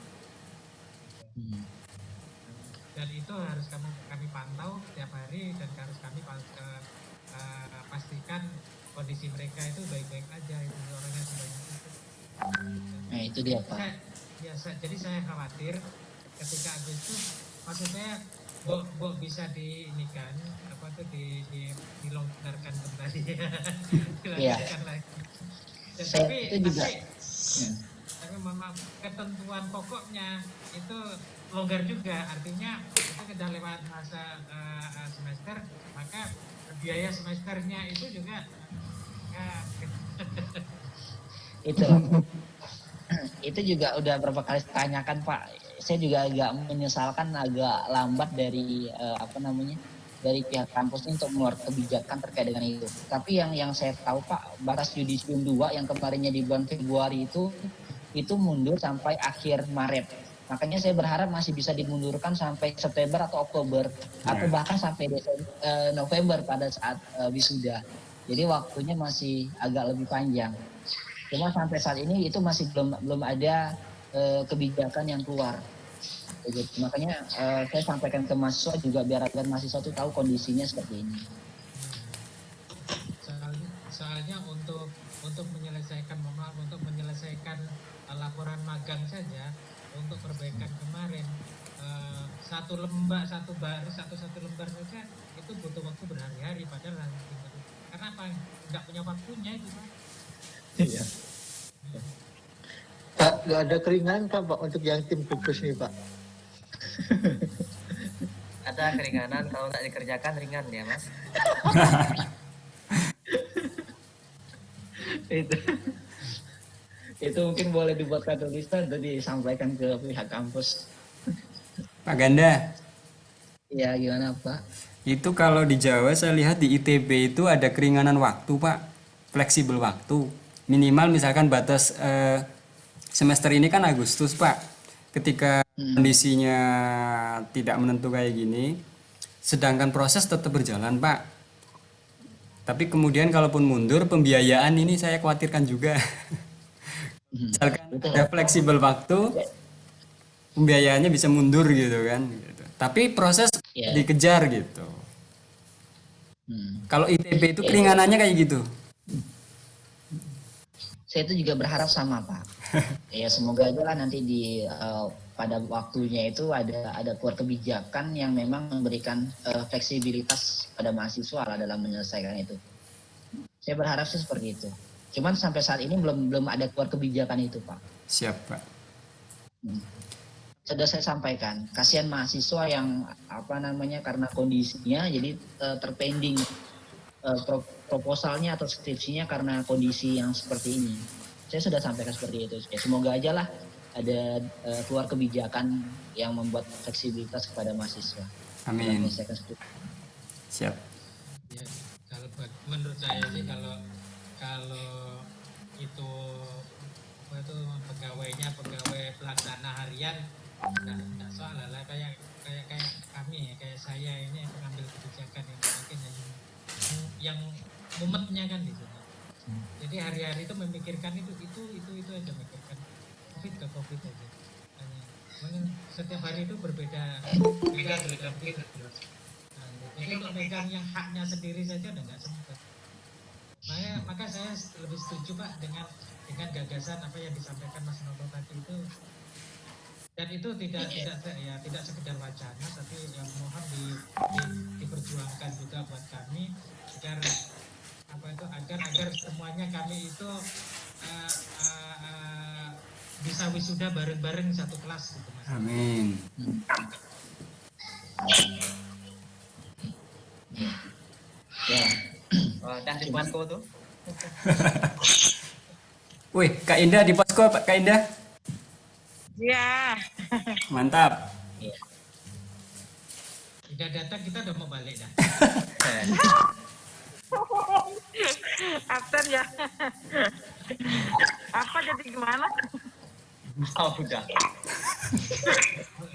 Dan itu harus kami pantau setiap hari dan harus kami pastikan kondisi mereka itu baik-baik aja, itu orangnya sebanyak itu. Nah itu dia Pak. Jadi saya khawatir ketika Agustus, maksud saya bisa dilonggarkan kembali. Dilanjutkan lagi. Tapi mohon maaf, ketentuan pokoknya itu longgar juga, artinya itu sudah lewat masa semester, maka biaya semesternya itu juga itu juga udah berapa kali ditanyakan Pak. saya juga agak menyesalkan agak lambat dari dari pihak kampus ini untuk mengeluarkan kebijakan terkait dengan itu. Tapi yang saya tahu Pak, batas yudisium 2 yang kemarinnya di bulan Februari itu mundur sampai akhir Maret. Makanya saya berharap masih bisa dimundurkan sampai September atau Oktober atau bahkan sampai November pada saat wisuda. Jadi waktunya masih agak lebih panjang. Cuma sampai saat ini itu masih belum ada kebijakan yang keluar. Jadi, makanya saya sampaikan ke mahasiswa juga biar mahasiswa itu tahu kondisinya seperti ini. Soalnya untuk menyelesaikan laporan magang saja untuk perbaikan kemarin satu lembar saja itu butuh waktu berhari-hari padahal karena apa nggak punya waktunya itu Pak. Iya. Pak, nggak ada keringanan kan Pak untuk yang tim gugus nih Pak? Ada keringanan kalau nggak dikerjakan ringan ya Mas. itu mungkin boleh dibuatkan tulisan dan disampaikan ke pihak kampus. Pak Ganda. Iya, gimana Pak? Itu kalau di Jawa saya lihat di ITB itu ada keringanan waktu Pak, fleksibel waktu. Minimal misalkan batas semester ini kan Agustus Pak. Ketika kondisinya tidak menentu kayak gini, sedangkan proses tetap berjalan Pak. Tapi kemudian kalaupun mundur, pembiayaan ini saya khawatirkan juga. Misalkan ada fleksibel waktu, pembiayaannya bisa mundur gitu kan. Tapi proses dikejar gitu. Kalau ITB itu keringanannya kayak gitu. Saya itu juga berharap sama Pak. Ya semoga aja lah nanti pada waktunya itu ada keluar kebijakan yang memang memberikan fleksibilitas pada mahasiswa lah dalam menyelesaikan itu. Saya berharap sih seperti itu. Cuman sampai saat ini belum ada keluar kebijakan itu Pak. Siap Pak. Sudah saya sampaikan, kasihan mahasiswa yang karena kondisinya jadi terpending proposalnya atau skripsinya karena kondisi yang seperti ini. Saya sudah sampaikan seperti itu. Ya, semoga aja lah ada keluar kebijakan yang membuat fleksibilitas kepada mahasiswa. Amin. Siap. Ya, kalau menurut saya sih kalau itu pegawai pelaksana harian nggak soal lah kayak kami kayak saya ini pengambil kebijakan yang mungkin yang mumetnya kan di sini. Jadi hari-hari itu memikirkan itu aja memikirkan COVID aja. Setiap hari itu berbeda. Jadi untuk megang yang haknya sendiri saja udah nggak sempat. Maka saya lebih setuju Pak dengan gagasan apa yang disampaikan Mas Noto tadi itu. Dan itu tidak sekedar wacana, tapi yang mohon diperjuangkan juga buat kami agar semuanya kami itu bisa wisuda bareng-bareng satu kelas gitu Mas. Amin. Ya. Dah di posko tuh. Wih, Kak Indah di posko Pak Kak Indah. Ya. Mantap. Udah datang kita udah mau balik dah. Absen ya. Apa jadi gimana? Oh, udah.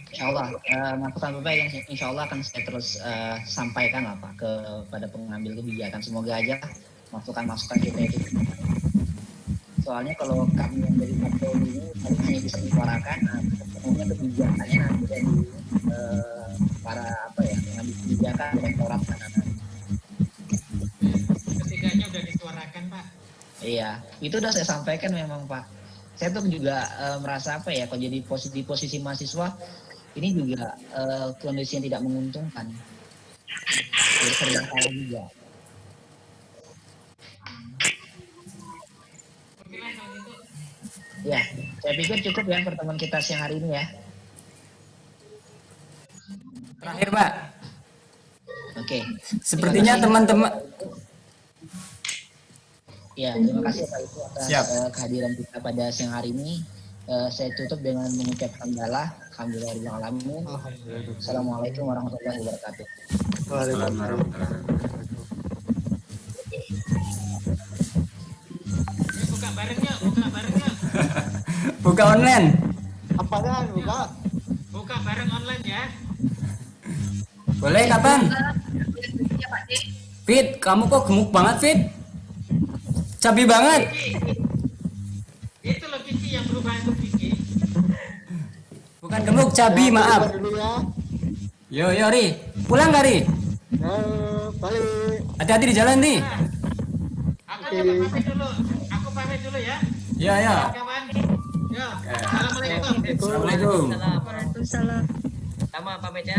Insya Allah, masukan-masukan yang insya Allah akan saya terus sampaikan lah Pak kepada pengambil kebijakan. Semoga aja masukan-masukan kita itu. Soalnya kalau kami yang dari parpol ini harusnya bisa disuarakan, semuanya kebijakannya nanti dari para pengambil kebijakan dan orang nanti. Setidaknya udah disuarakan Pak. Iya, itu udah saya sampaikan memang Pak. Saya tuh juga merasa kalau jadi di posisi mahasiswa ini juga kondisi yang tidak menguntungkan. Jadi sering salah juga. Ya, saya pikir cukup ya pertemuan kita siang hari ini ya. Terakhir Pak. Oke. Sepertinya teman-teman. Ya, terima kasih Pak Ibu atas kehadiran kita pada siang hari ini. Saya tutup dengan mengucapkan hamdalah Alhamdulillahirobbilalamin. Alhamdulillah. Assalamualaikum warahmatullahi wabarakatuh. Waalaikumsalam. Buka bareng yuk, buka bareng yuk. Buka online. Apaan buka? Buka bareng online ya. Boleh kapan? Ya Pak D. Fit, kamu kok gemuk banget, Fit? Cabi banget. Itu loh Kiki yang berubah itu Kiki. Bukan gemuk, cabi, maaf. Dulu ya. Yo, Ri. Pulang gak, Ri? Balik. Hati-hati di jalan, Ri. Aku coba pamit dulu. Aku pamit dulu ya. Ya. Kawan. Yo, assalamualaikum. Assalamualaikum. Waalaikumsalam. Sama pamit ya.